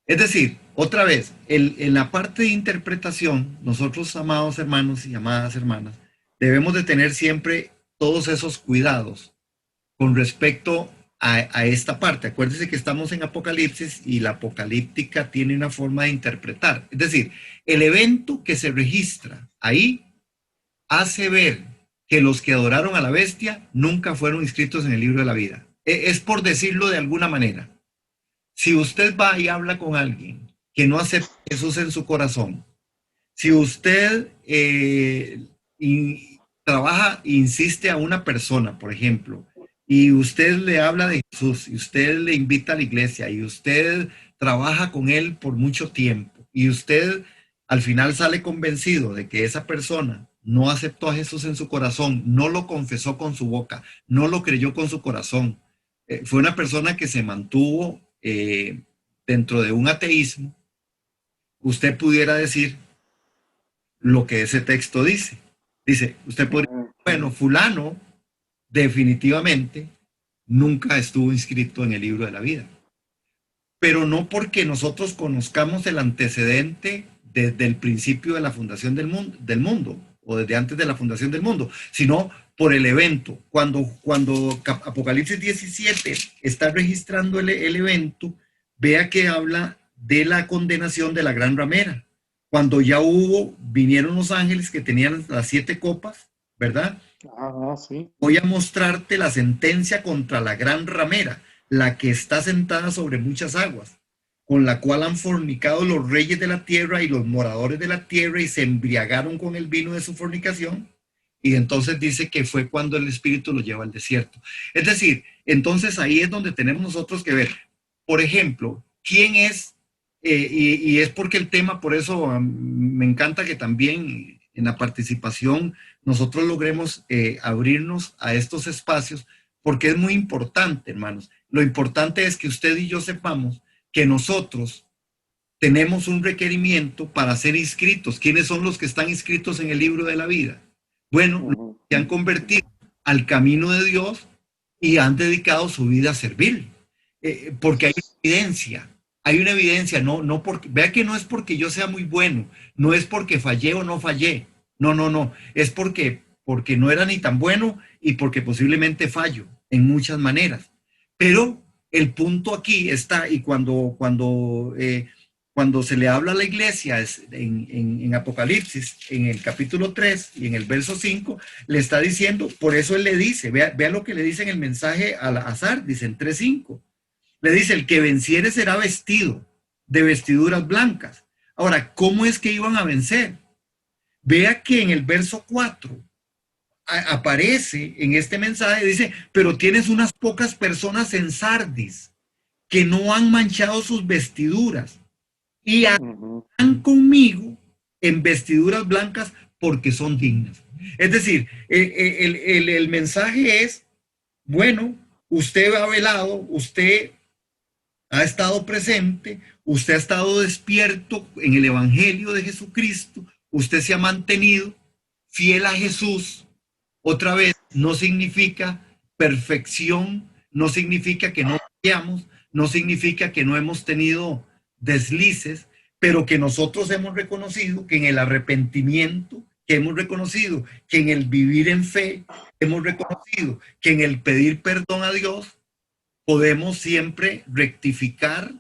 Es decir, otra vez, en la parte de interpretación, nosotros, amados hermanos y amadas hermanas, debemos de tener siempre todos esos cuidados con respecto a esta parte. Acuérdense que estamos en Apocalipsis y la apocalíptica tiene una forma de interpretar. Es decir, el evento que se registra ahí hace ver que los que adoraron a la bestia nunca fueron inscritos en el libro de la vida. Es por decirlo de alguna manera. Si usted va y habla con alguien que no acepta a Jesús en su corazón, si usted trabaja e insiste a una persona, por ejemplo, y usted le habla de Jesús, y usted le invita a la iglesia, y usted trabaja con él por mucho tiempo, y usted al final sale convencido de que esa persona no aceptó a Jesús en su corazón, no lo confesó con su boca, no lo creyó con su corazón, fue una persona que se mantuvo dentro de un ateísmo, usted pudiera decir lo que ese texto dice. Dice, usted podría decir, bueno, fulano definitivamente nunca estuvo inscrito en el libro de la vida. Pero no porque nosotros conozcamos el antecedente desde el principio de la fundación del mundo o desde antes de la fundación del mundo, sino por el evento. Cuando Apocalipsis 17 está registrando el evento, vea que habla de la condenación de la gran ramera. Cuando ya vinieron los ángeles que tenían las 7 copas, ¿verdad? Ah, sí. Voy a mostrarte la sentencia contra la gran ramera, la que está sentada sobre muchas aguas, con la cual han fornicado los reyes de la tierra y los moradores de la tierra y se embriagaron con el vino de su fornicación. Y entonces dice que fue cuando el Espíritu lo lleva al desierto. Es decir, entonces ahí es donde tenemos nosotros que ver, por ejemplo, quién es, y es porque el tema, por eso me encanta que también en la participación nosotros logremos abrirnos a estos espacios, porque es muy importante, hermanos. Lo importante es que usted y yo sepamos que nosotros tenemos un requerimiento para ser inscritos. ¿Quiénes son los que están inscritos en el libro de la vida? Bueno, los que han convertido al camino de Dios y han dedicado su vida a servir. Porque hay una evidencia, no porque, vea que no es porque yo sea muy bueno, no es porque fallé o no fallé, no, es porque no era ni tan bueno y porque posiblemente fallo en muchas maneras. Pero el punto aquí está, y cuando se le habla a la iglesia en Apocalipsis, en el capítulo 3 y en el verso 5, le está diciendo, por eso él le dice, vea lo que le dice en el mensaje a Sardis, en 3:5. Le dice, el que venciere será vestido de vestiduras blancas. Ahora, ¿cómo es que iban a vencer? Vea que en el verso 4 aparece en este mensaje, dice, pero tienes unas pocas personas en Sardis que no han manchado sus vestiduras y están conmigo en vestiduras blancas porque son dignas. Es decir, el mensaje es, bueno, usted ha velado, usted ha estado presente, usted ha estado despierto en el Evangelio de Jesucristo, usted se ha mantenido fiel a Jesús. Otra vez, no significa perfección, no significa que no fallamos, no significa que no hemos tenido deslices, pero que nosotros hemos reconocido que en el arrepentimiento, que hemos reconocido que en el vivir en fe, hemos reconocido que en el pedir perdón a Dios, podemos siempre rectificar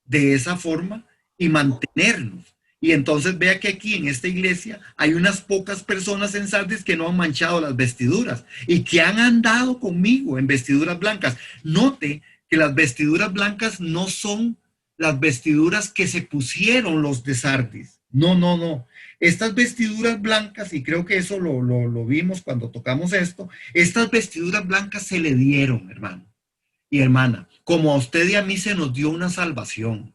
de esa forma y mantenernos. Y entonces vea que aquí en esta iglesia hay unas pocas personas en Sardis que no han manchado las vestiduras y que han andado conmigo en vestiduras blancas. Note que las vestiduras blancas no son las vestiduras que se pusieron los de Sardis. No. Estas vestiduras blancas, y creo que eso lo vimos cuando tocamos esto, estas vestiduras blancas se le dieron, hermano y hermana, como a usted y a mí se nos dio una salvación,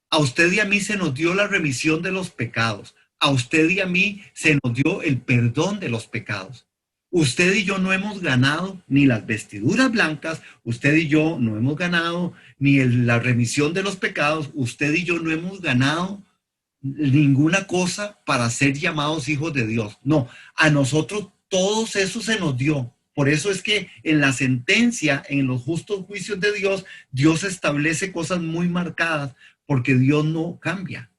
a usted y a mí se nos dio la remisión de los pecados, a usted y a mí se nos dio el perdón de los pecados. Usted y yo no hemos ganado ni las vestiduras blancas, usted y yo no hemos ganado ni la remisión de los pecados, usted y yo no hemos ganado ninguna cosa para ser llamados hijos de Dios. No, a nosotros todos eso se nos dio. Por eso es que en la sentencia, en los justos juicios de Dios, Dios establece cosas muy marcadas, porque Dios no cambia.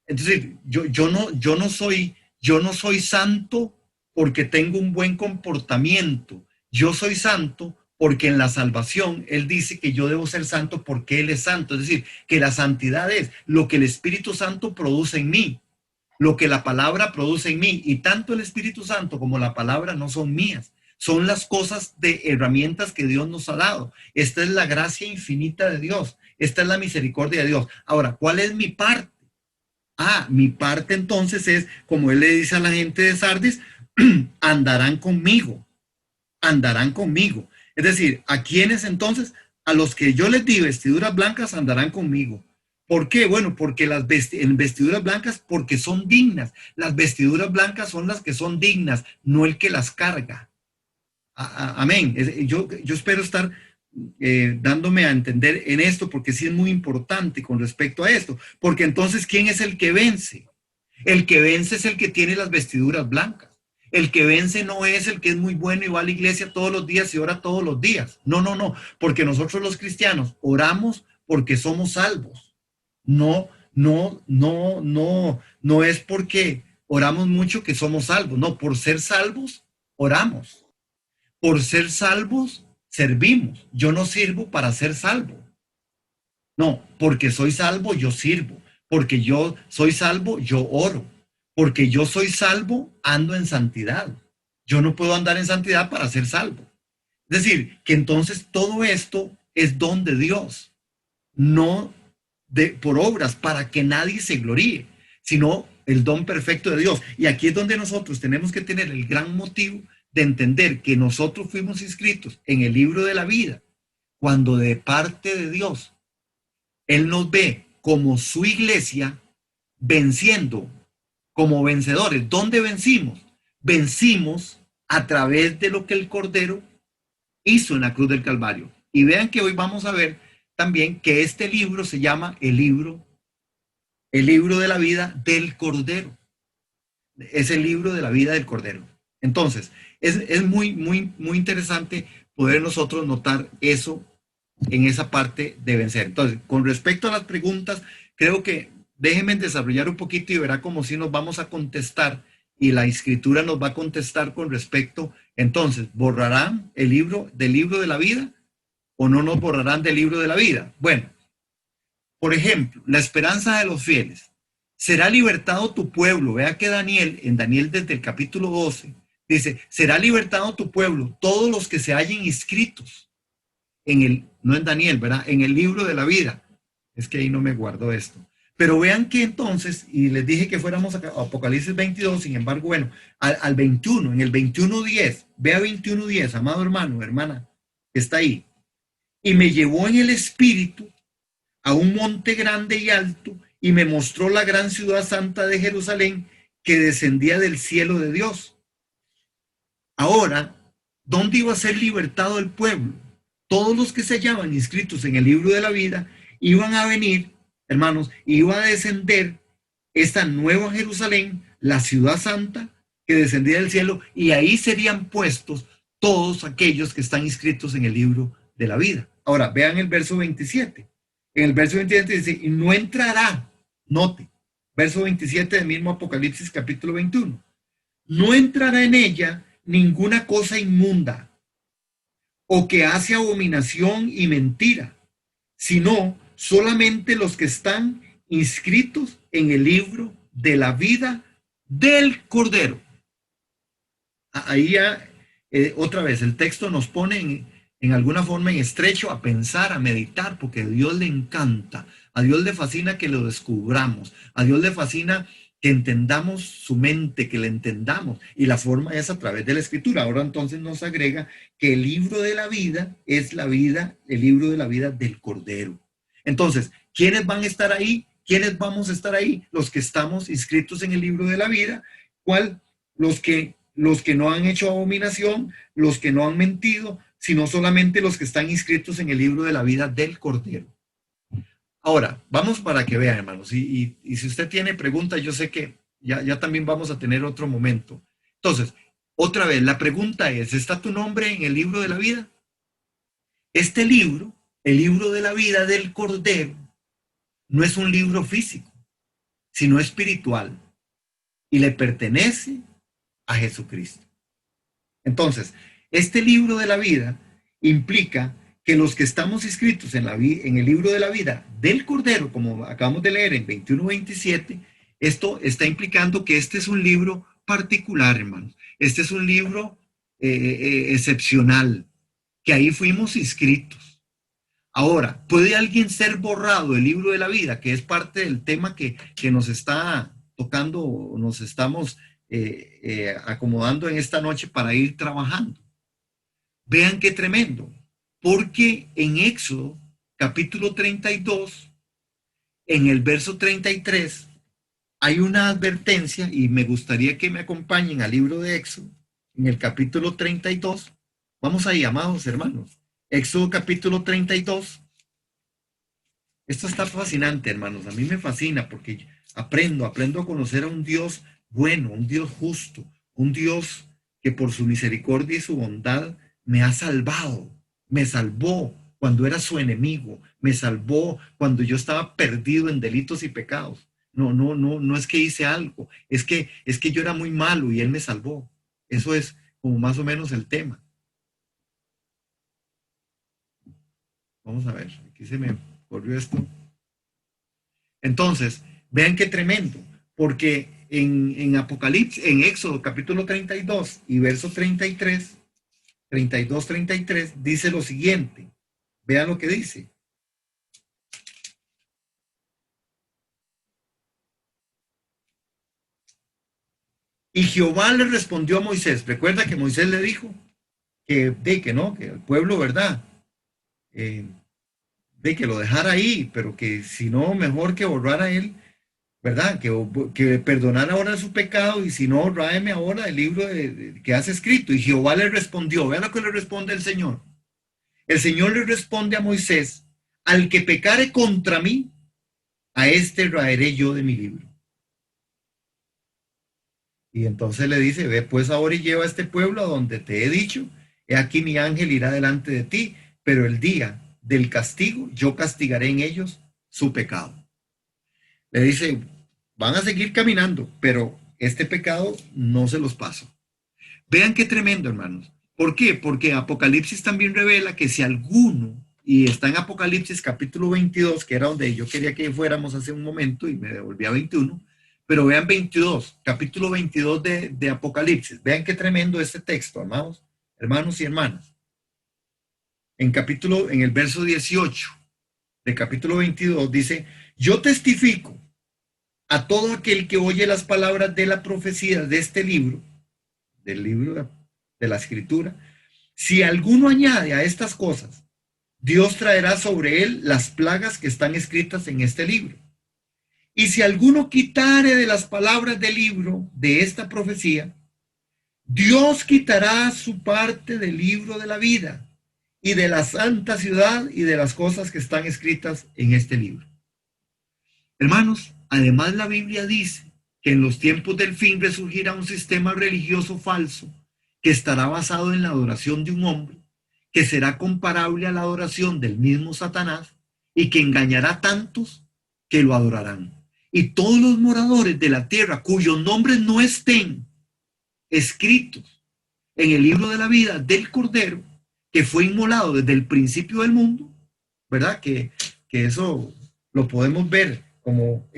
Entonces, yo no soy santo porque tengo un buen comportamiento. Yo soy santo porque en la salvación Él dice que yo debo ser santo porque Él es santo. Es decir, que la santidad es lo que el Espíritu Santo produce en mí, lo que la palabra produce en mí. Y tanto el Espíritu Santo como la palabra no son mías. Son las cosas de herramientas que Dios nos ha dado. Esta es la gracia infinita de Dios. Esta es la misericordia de Dios. Ahora, ¿cuál es mi parte? Mi parte entonces es, como él le dice a la gente de Sardis, andarán conmigo, andarán conmigo. Es decir, ¿a quiénes entonces? A los que yo les di vestiduras blancas andarán conmigo. ¿Por qué? Bueno, porque en vestiduras blancas, porque son dignas. Las vestiduras blancas son las que son dignas, no el que las carga. Amén. Yo espero estar dándome a entender en esto, porque sí es muy importante con respecto a esto. Porque entonces, ¿quién es el que vence? El que vence es el que tiene las vestiduras blancas. El que vence no es el que es muy bueno y va a la iglesia todos los días y ora todos los días. No, no, no. Porque nosotros los cristianos oramos porque somos salvos. No, no, no, no, no es porque oramos mucho que somos salvos. No, por ser salvos, oramos. Por ser salvos, servimos. Yo no sirvo para ser salvo. No, porque soy salvo, yo sirvo. Porque yo soy salvo, yo oro. Porque yo soy salvo, ando en santidad. Yo no puedo andar en santidad para ser salvo. Es decir, que entonces todo esto es don de Dios, no por obras para que nadie se gloríe, sino el don perfecto de Dios. Y aquí es donde nosotros tenemos que tener el gran motivo de entender que nosotros fuimos inscritos en el libro de la vida, cuando de parte de Dios, Él nos ve como su iglesia venciendo, como vencedores. ¿Dónde vencimos? Vencimos a través de lo que el Cordero hizo en la cruz del Calvario. Y vean que hoy vamos a ver también que este libro se llama el libro de la vida del Cordero. Es el libro de la vida del Cordero. Entonces, es muy, muy, muy interesante poder nosotros notar eso en esa parte de vencer. Entonces, con respecto a las preguntas, creo que déjenme desarrollar un poquito y verá como si nos vamos a contestar y la escritura nos va a contestar con respecto. Entonces, ¿borrarán el libro de la vida o no nos borrarán del libro de la vida? Bueno, por ejemplo, la esperanza de los fieles. Será libertado tu pueblo. Vea que en Daniel desde el capítulo 12, dice, será libertado tu pueblo, todos los que se hallen inscritos no en Daniel, ¿verdad? En el libro de la vida. Es que ahí no me guardo esto. Pero vean que entonces, y les dije que fuéramos a Apocalipsis 22, sin embargo, bueno, al 21, en el 21:10, vea 21:10, amado hermano, hermana, que está ahí. Y me llevó en el espíritu a un monte grande y alto, y me mostró la gran ciudad santa de Jerusalén que descendía del cielo de Dios. Ahora, ¿dónde iba a ser libertado el pueblo? Todos los que se hallaban inscritos en el libro de la vida iban a venir, hermanos, iba a descender esta nueva Jerusalén, la ciudad santa que descendía del cielo, y ahí serían puestos todos aquellos que están inscritos en el libro de la vida. Ahora, vean el verso 27. En el verso 27 dice, y no entrará, note, verso 27 del mismo Apocalipsis capítulo 21, no entrará en ella ninguna cosa inmunda o que hace abominación y mentira, sino solamente los que están inscritos en el libro de la vida del Cordero. Ahí ya, otra vez, el texto nos pone en alguna forma en estrecho a pensar, a meditar, porque a Dios le encanta, a Dios le fascina que lo descubramos, a Dios le fascina que entendamos su mente, que le entendamos, y la forma es a través de la escritura. Ahora entonces nos agrega que el libro de la vida es la vida, el libro de la vida del Cordero. Entonces, ¿quiénes van a estar ahí? ¿Quiénes vamos a estar ahí? Los que estamos inscritos en el libro de la vida. ¿Cuál? Los que no han hecho abominación, los que no han mentido, sino solamente los que están inscritos en el libro de la vida del Cordero. Ahora, vamos para que vean, hermanos, y si usted tiene preguntas, yo sé que ya también vamos a tener otro momento. Entonces, otra vez, la pregunta es, ¿está tu nombre en el libro de la vida? Este libro, el libro de la vida del Cordero, no es un libro físico, sino espiritual y le pertenece a Jesucristo. Entonces, este libro de la vida implica que los que estamos inscritos en el libro de la vida del Cordero, como acabamos de leer en 21-27, esto está implicando que este es un libro particular, hermanos. Este es un libro excepcional, que ahí fuimos inscritos. Ahora, ¿puede alguien ser borrado del libro de la vida, que es parte del tema que nos está tocando, nos estamos acomodando en esta noche para ir trabajando? Vean qué tremendo, porque en Éxodo capítulo 32, en el verso 33, hay una advertencia y me gustaría que me acompañen al libro de Éxodo, en el capítulo 32. Vamos ahí, amados hermanos. Éxodo capítulo 32. Esto está fascinante, hermanos. A mí me fascina porque aprendo a conocer a un Dios bueno, un Dios justo, un Dios que por su misericordia y su bondad me ha salvado, me salvó cuando era su enemigo, me salvó cuando yo estaba perdido en delitos y pecados. No es que hice algo, es que yo era muy malo y él me salvó. Eso es como más o menos el tema. Vamos a ver, aquí se me corrió esto. Entonces, vean qué tremendo, porque en Apocalipsis, en Éxodo capítulo 32 y verso 33, 32-33, dice lo siguiente. Vean lo que dice. Y Jehová le respondió a Moisés. Recuerda que Moisés le dijo que no, que el pueblo, ¿verdad? Eh, de que lo dejara ahí, pero que si no, mejor que borrara él, ¿verdad? Que perdonara ahora su pecado y si no, ráeme ahora el libro que has escrito. Y Jehová le respondió, vean lo que le responde el Señor. El Señor le responde a Moisés, al que pecare contra mí, a este raeré yo de mi libro. Y entonces le dice, ve pues ahora y lleva a este pueblo a donde te he dicho, he aquí mi ángel irá delante de ti, pero el día del castigo yo castigaré en ellos su pecado. Le dice, van a seguir caminando, pero este pecado no se los paso. Vean qué tremendo, hermanos. ¿Por qué? Porque Apocalipsis también revela que si alguno, y está en Apocalipsis capítulo 22, que era donde yo quería que fuéramos hace un momento y me devolví a 21, pero vean 22, capítulo 22 de Apocalipsis. Vean qué tremendo este texto, amados, hermanos y hermanas. En el verso 18 de capítulo 22 dice, yo testifico a todo aquel que oye las palabras de la profecía de este libro, del libro de la escritura, si alguno añade a estas cosas, Dios traerá sobre él las plagas que están escritas en este libro. Y si alguno quitare de las palabras del libro de esta profecía, Dios quitará su parte del libro de la vida y de la santa ciudad y de las cosas que están escritas en este libro. Hermanos, además la Biblia dice que en los tiempos del fin resurgirá un sistema religioso falso que estará basado en la adoración de un hombre, que será comparable a la adoración del mismo Satanás y que engañará a tantos que lo adorarán. Y todos los moradores de la tierra cuyos nombres no estén escritos en el libro de la vida del Cordero, que fue inmolado desde el principio del mundo, ¿verdad? Que eso lo podemos ver como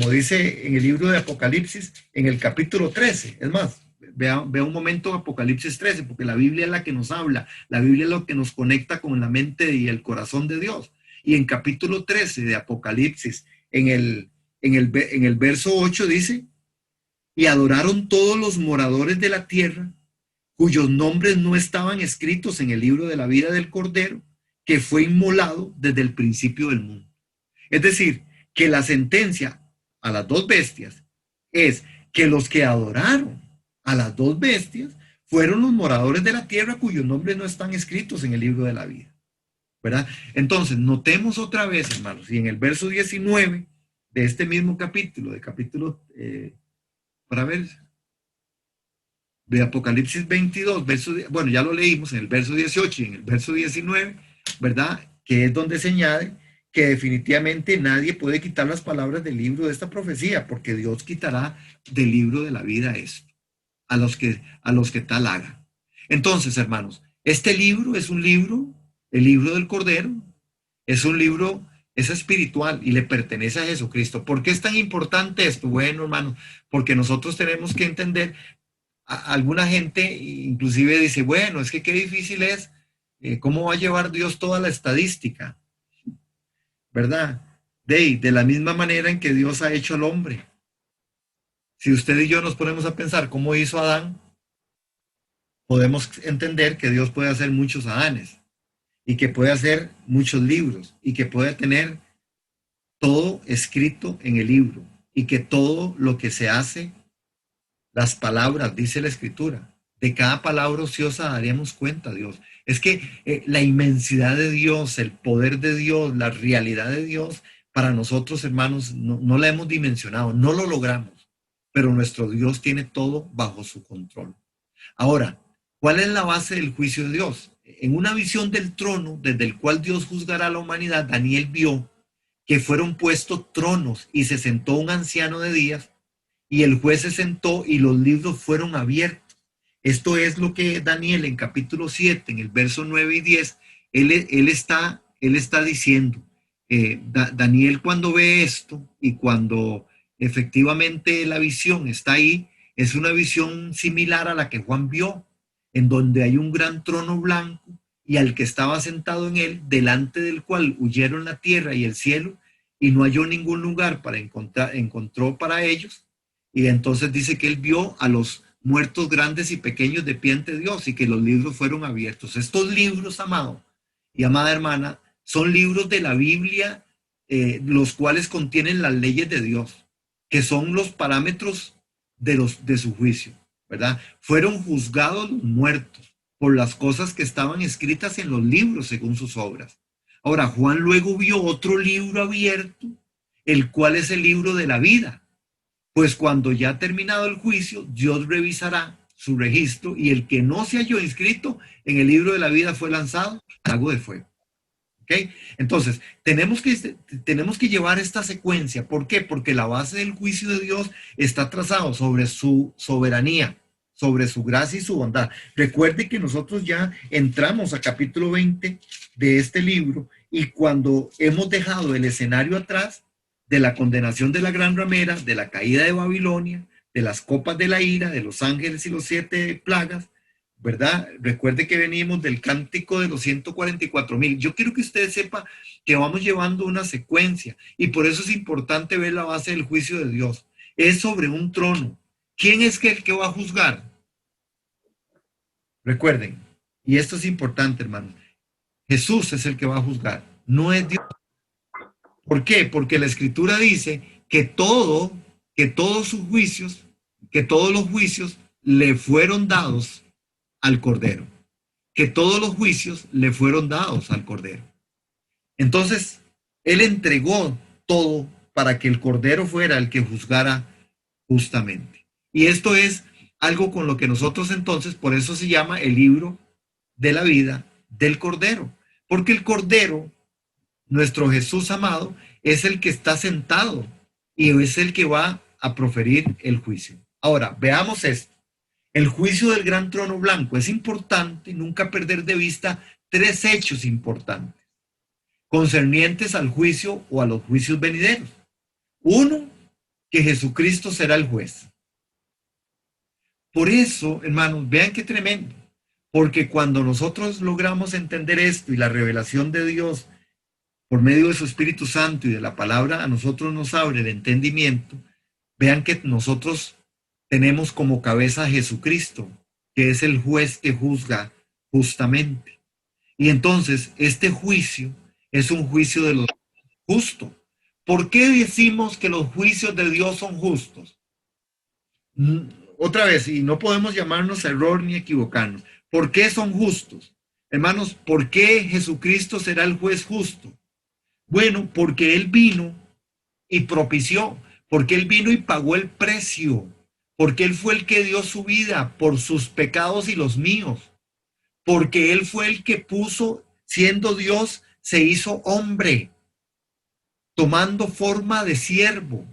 dice en el libro de Apocalipsis, en el capítulo 13. Es más, vea un momento Apocalipsis 13, porque la Biblia es la que nos habla, la Biblia es lo que nos conecta con la mente y el corazón de Dios. Y en capítulo 13 de Apocalipsis, en el verso 8 dice, y adoraron todos los moradores de la tierra, cuyos nombres no estaban escritos en el libro de la vida del Cordero, que fue inmolado desde el principio del mundo. Es decir, que la sentencia a las dos bestias es que los que adoraron a las dos bestias fueron los moradores de la tierra cuyos nombres no están escritos en el libro de la vida, ¿verdad? Entonces, notemos otra vez, hermanos, y en el verso 19 de este mismo capítulo, para ver, de Apocalipsis 22, bueno, ya lo leímos en el verso 18 y en el verso 19, ¿verdad? Que es donde se añade que definitivamente nadie puede quitar las palabras del libro de esta profecía, porque Dios quitará del libro de la vida esto, a los que tal haga. Entonces, hermanos, este libro es un libro, el libro del Cordero, es un libro, es espiritual y le pertenece a Jesucristo. ¿Por qué es tan importante esto? Bueno, hermanos, porque nosotros tenemos que entender, alguna gente inclusive dice, bueno, es que qué difícil es, ¿cómo va a llevar Dios toda la estadística? ¿Verdad? De la misma manera en que Dios ha hecho al hombre. Si usted y yo nos ponemos a pensar cómo hizo Adán, podemos entender que Dios puede hacer muchos Adanes y que puede hacer muchos libros y que puede tener todo escrito en el libro y que todo lo que se hace, las palabras, dice la Escritura, de cada palabra ociosa daríamos cuenta, Dios. Es que la inmensidad de Dios, el poder de Dios, la realidad de Dios, para nosotros, hermanos, no la hemos dimensionado, no lo logramos, pero nuestro Dios tiene todo bajo su control. Ahora, ¿cuál es la base del juicio de Dios? En una visión del trono, desde el cual Dios juzgará a la humanidad, Daniel vio que fueron puestos tronos y se sentó un anciano de días y el juez se sentó y los libros fueron abiertos. Esto es lo que Daniel en capítulo 7, en el verso 9 y 10, él está diciendo. Daniel cuando ve esto y cuando efectivamente la visión está ahí, es una visión similar a la que Juan vio, en donde hay un gran trono blanco y al que estaba sentado en él, delante del cual huyeron la tierra y el cielo, y no halló ningún lugar para encontró para ellos. Y entonces dice que él vio a los muertos grandes y pequeños de pie ante Dios y que los libros fueron abiertos. Estos libros, amado y amada hermana, son libros de la Biblia, los cuales contienen las leyes de Dios, que son los parámetros de su juicio, ¿verdad? Fueron juzgados los muertos por las cosas que estaban escritas en los libros según sus obras. Ahora, Juan luego vio otro libro abierto, el cual es el libro de la vida. Pues cuando ya ha terminado el juicio, Dios revisará su registro y el que no se halló inscrito en el libro de la vida fue lanzado al lago de fuego. ¿Ok? Entonces, tenemos que llevar esta secuencia. ¿Por qué? Porque la base del juicio de Dios está trazado sobre su soberanía, sobre su gracia y su bondad. Recuerde que nosotros ya entramos a capítulo 20 de este libro y cuando hemos dejado el escenario atrás de la condenación de la gran ramera, de la caída de Babilonia, de las copas de la ira, de los ángeles y los 7 plagas, ¿verdad? Recuerde que venimos del cántico de los 144,000. Yo quiero que usted sepa que vamos llevando una secuencia y por eso es importante ver la base del juicio de Dios. Es sobre un trono. ¿Quién es el que va a juzgar? Recuerden, y esto es importante, hermanos. Jesús es el que va a juzgar, no es Dios. ¿Por qué? Porque la Escritura dice que todos sus juicios, que todos los juicios le fueron dados al Cordero, que todos los juicios le fueron dados al Cordero. Entonces, él entregó todo para que el Cordero fuera el que juzgara justamente. Y esto es algo con lo que nosotros entonces, por eso se llama el libro de la vida del Cordero, porque el Cordero, nuestro Jesús amado, es el que está sentado y es el que va a proferir el juicio. Ahora, veamos esto. El juicio del gran trono blanco. Es importante nunca perder de vista 3 hechos importantes concernientes al juicio o a los juicios venideros. Uno, que Jesucristo será el juez. Por eso, hermanos, vean qué tremendo. Porque cuando nosotros logramos entender esto y la revelación de Dios por medio de su Espíritu Santo y de la palabra a nosotros nos abre el entendimiento, vean que nosotros tenemos como cabeza a Jesucristo, que es el juez que juzga justamente. Y entonces este juicio es un juicio de los justos. ¿Por qué decimos que los juicios de Dios son justos? Otra vez, y no podemos llamarnos error ni equivocarnos. ¿Por qué son justos? Hermanos, ¿por qué Jesucristo será el juez justo? Bueno, porque Él vino y propició, porque Él vino y pagó el precio, porque Él fue el que dio su vida por sus pecados y los míos, porque Él fue el que puso, siendo Dios, se hizo hombre tomando forma de siervo,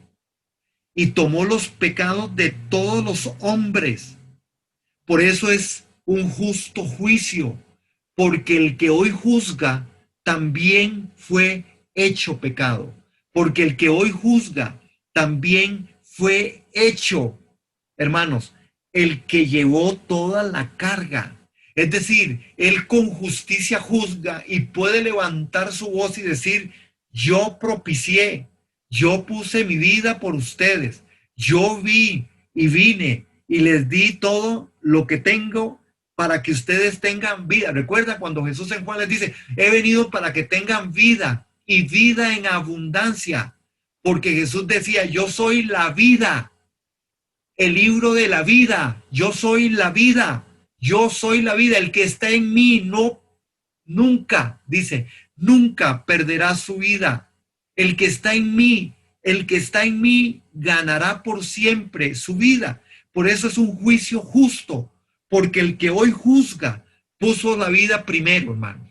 y tomó los pecados de todos los hombres. Por eso es un justo juicio, porque el que hoy juzga también fue hecho pecado, porque el que hoy juzga también fue hecho, hermanos, el que llevó toda la carga. Es decir, él con justicia juzga y puede levantar su voz y decir, yo propicié, yo puse mi vida por ustedes, yo vi y vine y les di todo lo que tengo para que ustedes tengan vida. Recuerda cuando Jesús en Juan les dice, he venido para que tengan vida y vida en abundancia, porque Jesús decía, yo soy la vida, el libro de la vida, yo soy la vida, yo soy la vida, el que está en mí no, nunca, dice, nunca perderá su vida. El que está en mí, el que está en mí ganará por siempre su vida. Por eso es un juicio justo, porque el que hoy juzga puso la vida primero, hermano.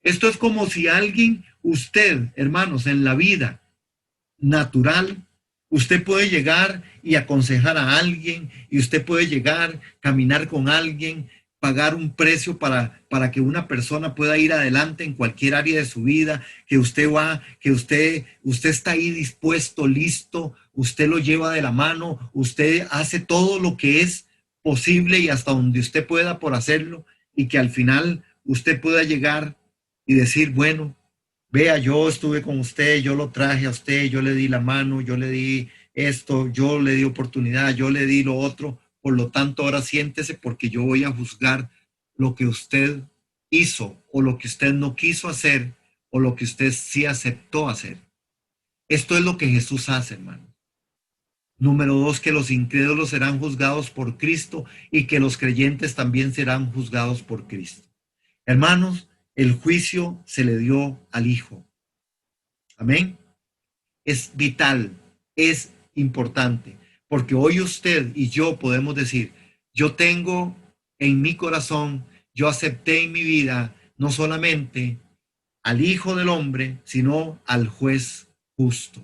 Esto es como si alguien, usted, hermanos, en la vida natural, usted puede llegar y aconsejar a alguien, y usted puede llegar, caminar con alguien, pagar un precio para que una persona pueda ir adelante en cualquier área de su vida, que usted va, que usted está ahí dispuesto, listo, usted lo lleva de la mano, usted hace todo lo que es posible y hasta donde usted pueda por hacerlo, y que al final usted pueda llegar y decir, bueno, vea, yo estuve con usted, yo lo traje a usted, yo le di la mano, yo le di esto, yo le di oportunidad, yo le di lo otro. Por lo tanto, ahora siéntese porque yo voy a juzgar lo que usted hizo o lo que usted no quiso hacer o lo que usted sí aceptó hacer. Esto es lo que Jesús hace, hermano. Número dos, que los incrédulos serán juzgados por Cristo y que los creyentes también serán juzgados por Cristo. Hermanos, el juicio se le dio al Hijo. Amén. Es vital, es importante, porque hoy usted y yo podemos decir, yo tengo en mi corazón, yo acepté en mi vida no solamente al Hijo del Hombre, sino al juez justo,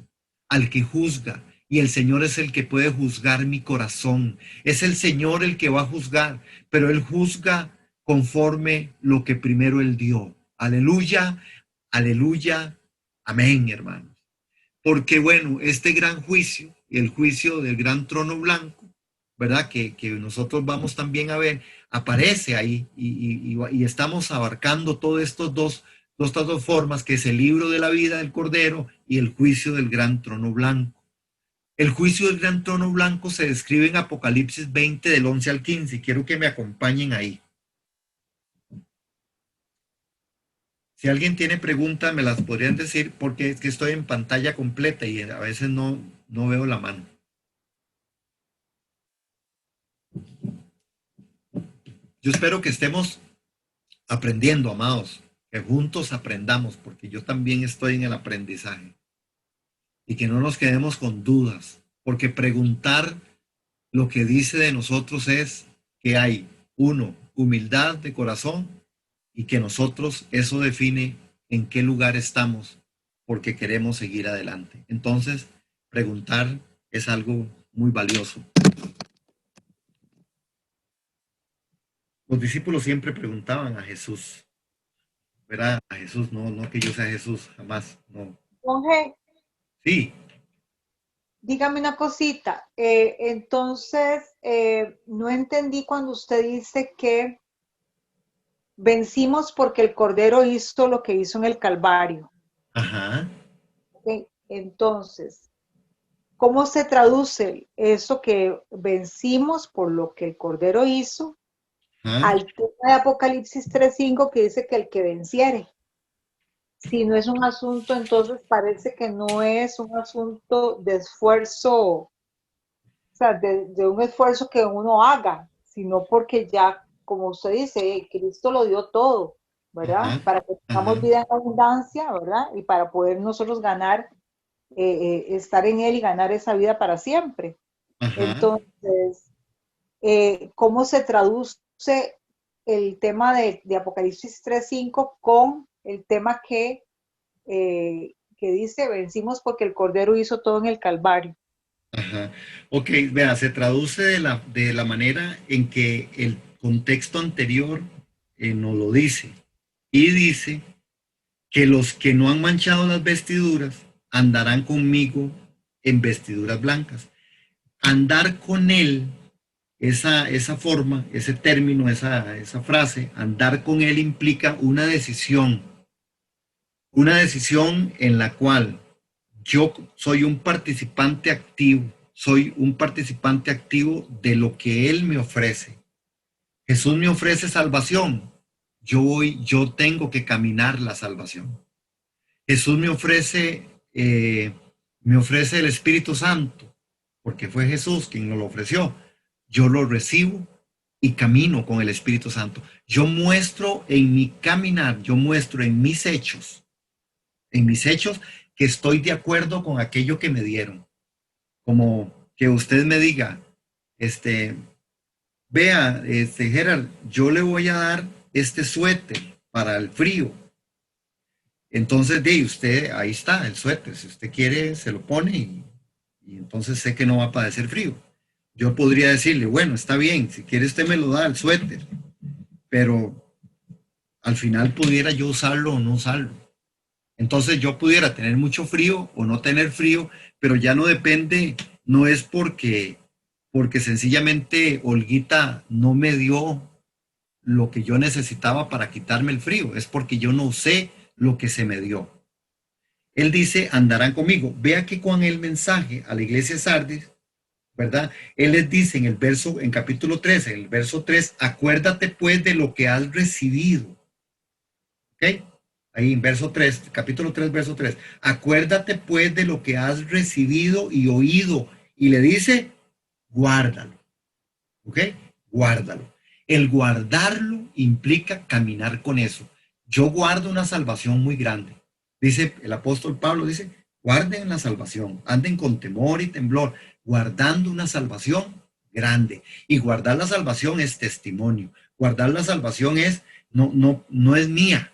al que juzga. Y el Señor es el que puede juzgar mi corazón. Es el Señor el que va a juzgar, pero Él juzga conforme lo que primero Él dio. Aleluya, aleluya, amén, hermano. Porque bueno, este gran juicio, el juicio del gran trono blanco, ¿verdad? Que nosotros vamos también a ver, aparece ahí y estamos abarcando todas estas dos formas, que es el libro de la vida del Cordero y el juicio del gran trono blanco. El juicio del gran trono blanco se describe en Apocalipsis 20 del 11 al 15. Quiero que me acompañen ahí. Si alguien tiene preguntas, me las podrían decir porque es que estoy en pantalla completa y a veces no veo la mano. Yo espero que estemos aprendiendo, amados, que juntos aprendamos, porque yo también estoy en el aprendizaje. Y que no nos quedemos con dudas, porque preguntar lo que dice de nosotros es que hay, uno, humildad de corazón y que nosotros, eso define en qué lugar estamos, porque queremos seguir adelante. Entonces, preguntar es algo muy valioso. Los discípulos siempre preguntaban a Jesús, ¿verdad? A Jesús, no que yo sea Jesús, jamás, no. Monje, Sí, dígame una cosita. Entonces, no entendí cuando usted dice que vencimos porque el Cordero hizo lo que hizo en el Calvario. ajá, ¿Ok? Entonces, ¿cómo se traduce eso que vencimos por lo que el Cordero hizo ajá, al tema de Apocalipsis 3:5 que dice que el que venciere? Si no es un asunto, entonces parece que no es un asunto de esfuerzo, o sea, de un esfuerzo que uno haga, sino porque ya, como usted dice, Cristo lo dio todo, ¿verdad? ajá, Para que tengamos ajá, vida en abundancia, ¿verdad? Y para poder nosotros ganar, estar en Él y ganar esa vida para siempre. ajá. Entonces, ¿cómo se traduce el tema de Apocalipsis 3:5 con el tema que que dice, vencimos porque el Cordero hizo todo en el Calvario. Ajá. Ok, vea, se traduce de la manera en que el contexto anterior nos lo dice. Y dice que los que no han manchado las vestiduras andarán conmigo en vestiduras blancas. Andar con él, esa forma, ese término, esa frase, andar con él implica una decisión en la cual yo soy un participante activo de lo que Él me ofrece. Jesús me ofrece salvación. Yo tengo que caminar la salvación. Jesús me ofrece el Espíritu Santo, porque fue Jesús quien nos lo ofreció. Yo lo recibo y camino con el Espíritu Santo. Yo muestro en mi caminar, yo muestro en mis hechos, que estoy de acuerdo con aquello que me dieron. Como que usted me diga, este, vea, Gerard, yo le voy a dar este suéter para el frío. Entonces, de usted, ahí está el suéter. Si usted quiere, se lo pone y entonces sé que no va a padecer frío. Yo podría decirle, bueno, está bien, si quiere usted me lo da el suéter, pero al final pudiera yo usarlo o no usarlo. Entonces yo pudiera tener mucho frío o no tener frío, pero ya no depende, no es porque sencillamente Olguita no me dio lo que yo necesitaba para quitarme el frío, es porque yo no usé lo que se me dio. Él dice, andarán conmigo. Vea que con el mensaje a la iglesia de Sardis, ¿verdad? Él les dice en capítulo 13, en el verso 3, acuérdate pues de lo que has recibido. ¿Ok? Ahí en verso 3, capítulo 3, verso 3. Acuérdate pues de lo que has recibido y oído. Y le dice, guárdalo. ¿Ok? Guárdalo. El guardarlo implica caminar con eso. Yo guardo una salvación muy grande. Dice el apóstol Pablo, dice, guarden la salvación, anden con temor y temblor, guardando una salvación grande. Y guardar la salvación es testimonio. Guardar la salvación no es mía,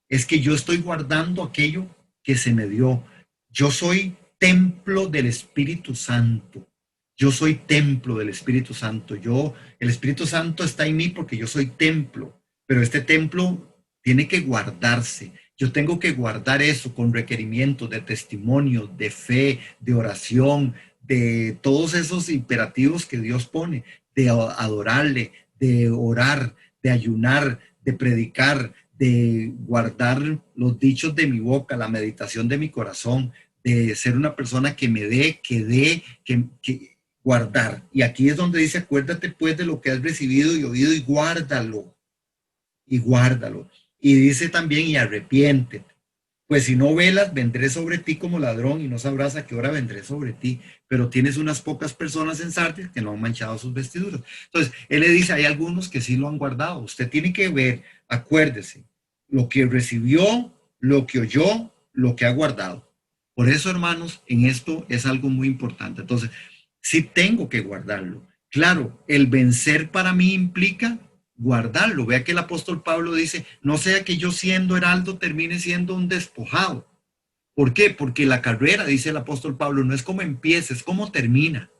es que yo estoy guardando aquello que se me dio. Yo soy templo del Espíritu Santo. Yo soy templo del Espíritu Santo. El Espíritu Santo está en mí porque yo soy templo, pero este templo tiene que guardarse. Yo tengo que guardar eso con requerimientos de testimonio, de fe, de oración, de todos esos imperativos que Dios pone, de adorarle, de orar, de ayunar, de predicar, de guardar los dichos de mi boca, la meditación de mi corazón, de ser una persona que me dé, que guardar. Y aquí es donde dice, acuérdate pues de lo que has recibido y oído y guárdalo, y guárdalo. Y dice también, y arrepiéntete. Pues si no velas, vendré sobre ti como ladrón y no sabrás a qué hora vendré sobre ti. Pero tienes unas pocas personas en Sardis que no han manchado sus vestiduras. Entonces, él le dice, hay algunos que sí lo han guardado. Usted tiene que ver, acuérdese, lo que recibió, lo que oyó, lo que ha guardado. Por eso, hermanos, en esto es algo muy importante. Entonces, sí tengo que guardarlo. Claro, el vencer para mí implica guardarlo. Vea que el apóstol Pablo dice, no sea que yo siendo heraldo termine siendo un despojado. ¿Por qué? Porque la carrera, dice el apóstol Pablo, no es como empieza, es como termina.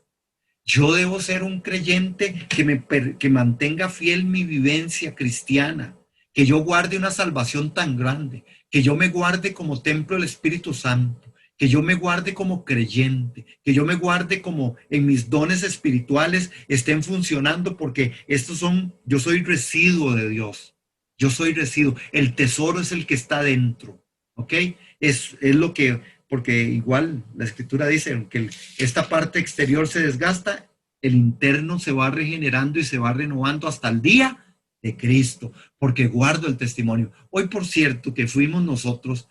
Yo debo ser un creyente que mantenga fiel mi vivencia cristiana, que yo guarde una salvación tan grande, que yo me guarde como templo del Espíritu Santo, que yo me guarde como creyente, que yo me guarde como en mis dones espirituales estén funcionando, porque yo soy residuo de Dios, yo soy residuo, el tesoro es el que está dentro, ¿ok? Es lo que, porque igual la escritura dice que esta parte exterior se desgasta, el interno se va regenerando y se va renovando hasta el día de Cristo, porque guardo el testimonio. Hoy, por cierto, que fuimos nosotros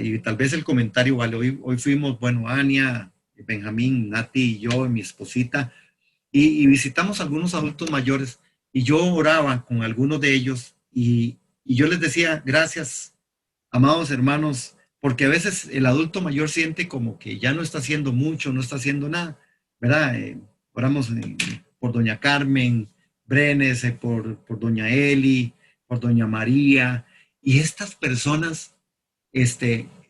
y tal vez el comentario vale, hoy fuimos, bueno, Ania, Benjamín, Nati y yo, y mi esposita, y visitamos a algunos adultos mayores, y yo oraba con algunos de ellos, y yo les decía, gracias, amados hermanos, porque a veces el adulto mayor siente como que ya no está haciendo mucho, no está haciendo nada, ¿verdad? Oramos por doña Carmen Brenes, por doña Eli, por doña María, y estas personas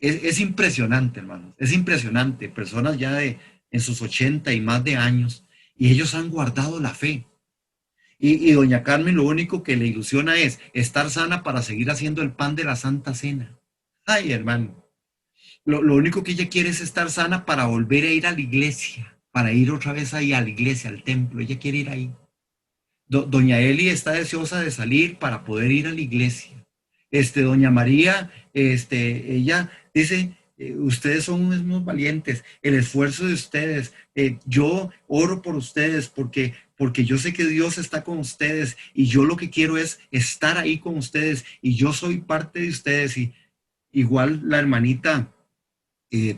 Es impresionante, hermanos, es impresionante. Personas ya en sus 80 y más de años, y ellos han guardado la fe. Y doña Carmen lo único que le ilusiona es estar sana para seguir haciendo el pan de la Santa Cena. Ay, hermano, lo único que ella quiere es estar sana para volver a ir a la iglesia, para ir otra vez ahí a la iglesia, al templo. Ella quiere ir ahí. Doña Eli está deseosa de salir para poder ir a la iglesia. Doña María, ella dice, ustedes son unos valientes, el esfuerzo de ustedes, yo oro por ustedes porque yo sé que Dios está con ustedes y yo lo que quiero es estar ahí con ustedes y yo soy parte de ustedes. Y igual la hermanita,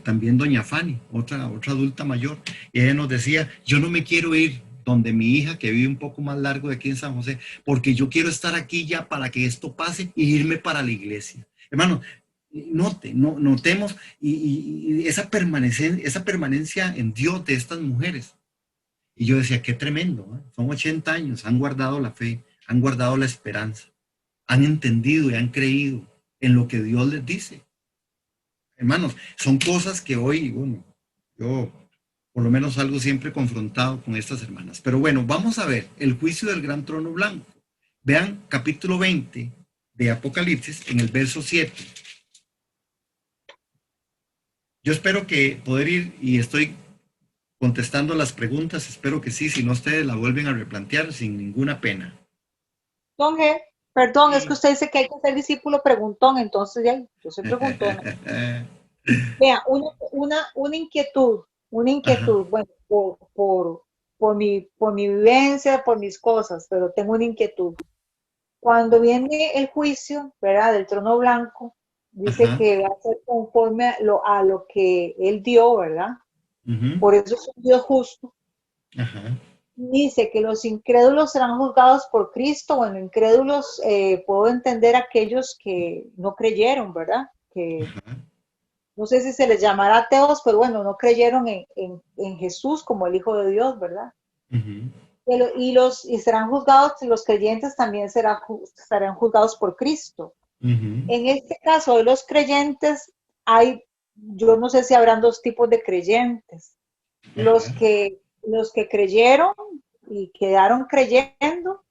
también doña Fanny, otra adulta mayor, y ella nos decía, yo no me quiero ir donde mi hija que vive un poco más largo de aquí en San José, porque yo quiero estar aquí ya para que esto pase y irme para la iglesia. Hermano, notemos y esa permanencia en Dios de estas mujeres. Y yo decía, qué tremendo, ¿eh? Son 80 años, han guardado la fe, han guardado la esperanza, han entendido y han creído en lo que Dios les dice. Hermanos, son cosas que hoy, bueno, yo por lo menos salgo siempre confrontado con estas hermanas. Pero bueno, vamos a ver el juicio del gran trono blanco. Vean capítulo 20 de Apocalipsis en el verso 7. Yo espero que poder ir y estoy contestando las preguntas, espero que sí, si no ustedes la vuelven a replantear sin ninguna pena. Don G, perdón, es que usted dice que hay que ser discípulo preguntón, entonces ya, yo soy preguntona. Vea, una Ajá, inquietud, bueno, por mi vivencia, por mis cosas, pero tengo una inquietud. Cuando viene el juicio, ¿verdad? Del trono blanco, dice ajá, que va a ser conforme a lo que él dio, ¿verdad? ujú, Por eso es un Dios justo. ajá, Dice que los incrédulos serán juzgados por Cristo. Bueno, incrédulos, puedo entender aquellos que no creyeron, ¿verdad? Que ajá, no sé si se les llamará ateos, pero bueno, no creyeron en Jesús como el Hijo de Dios, ¿verdad? ujú, Y serán juzgados, y los creyentes también serán juzgados por Cristo. ujú, En este caso de los creyentes, yo no sé si habrán dos tipos de creyentes. ajá, Los que creyeron y quedaron creyendo,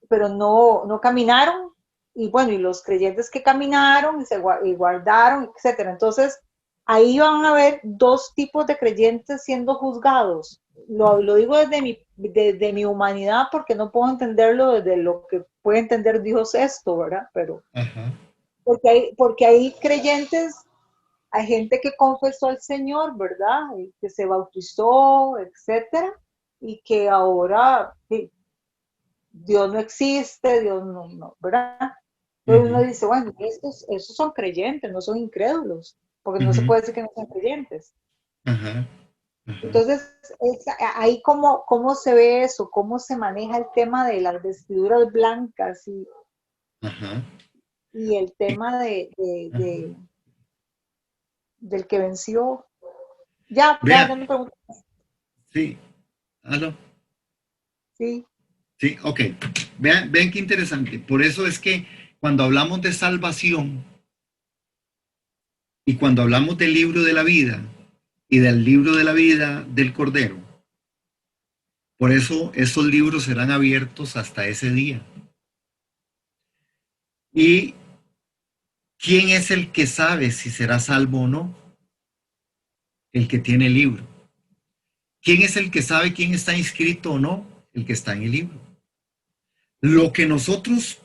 pero no caminaron, y bueno, y los creyentes que caminaron y guardaron, etcétera. Entonces, ahí van a haber dos tipos de creyentes siendo juzgados. Lo digo desde mi humanidad porque no puedo entenderlo desde lo que puede entender Dios esto, ¿verdad? Pero ajá, porque hay creyentes, hay gente que confesó al Señor, ¿verdad? Y que se bautizó, etcétera, y que ahora sí, Dios no existe, Dios no, ¿verdad? Pero uno ujú, dice, bueno, estos son creyentes, no son incrédulos, porque no se ujú, puede decir que no son creyentes. ajá, ajá, Entonces, ahí cómo se ve eso, cómo se maneja el tema de las vestiduras blancas ajá, y el y- tema ajá. del que venció. Ya Vea, me pregunto, sí, aló. sí, Sí, ok. Vean qué interesante. Por eso es que cuando hablamos de salvación y cuando hablamos del libro de la vida y del libro de la vida del Cordero, por eso esos libros serán abiertos hasta ese día. ¿Y quién es el que sabe si será salvo o no? El que tiene el libro. ¿Quién es el que sabe quién está inscrito o no? El que está en el libro. Lo que nosotros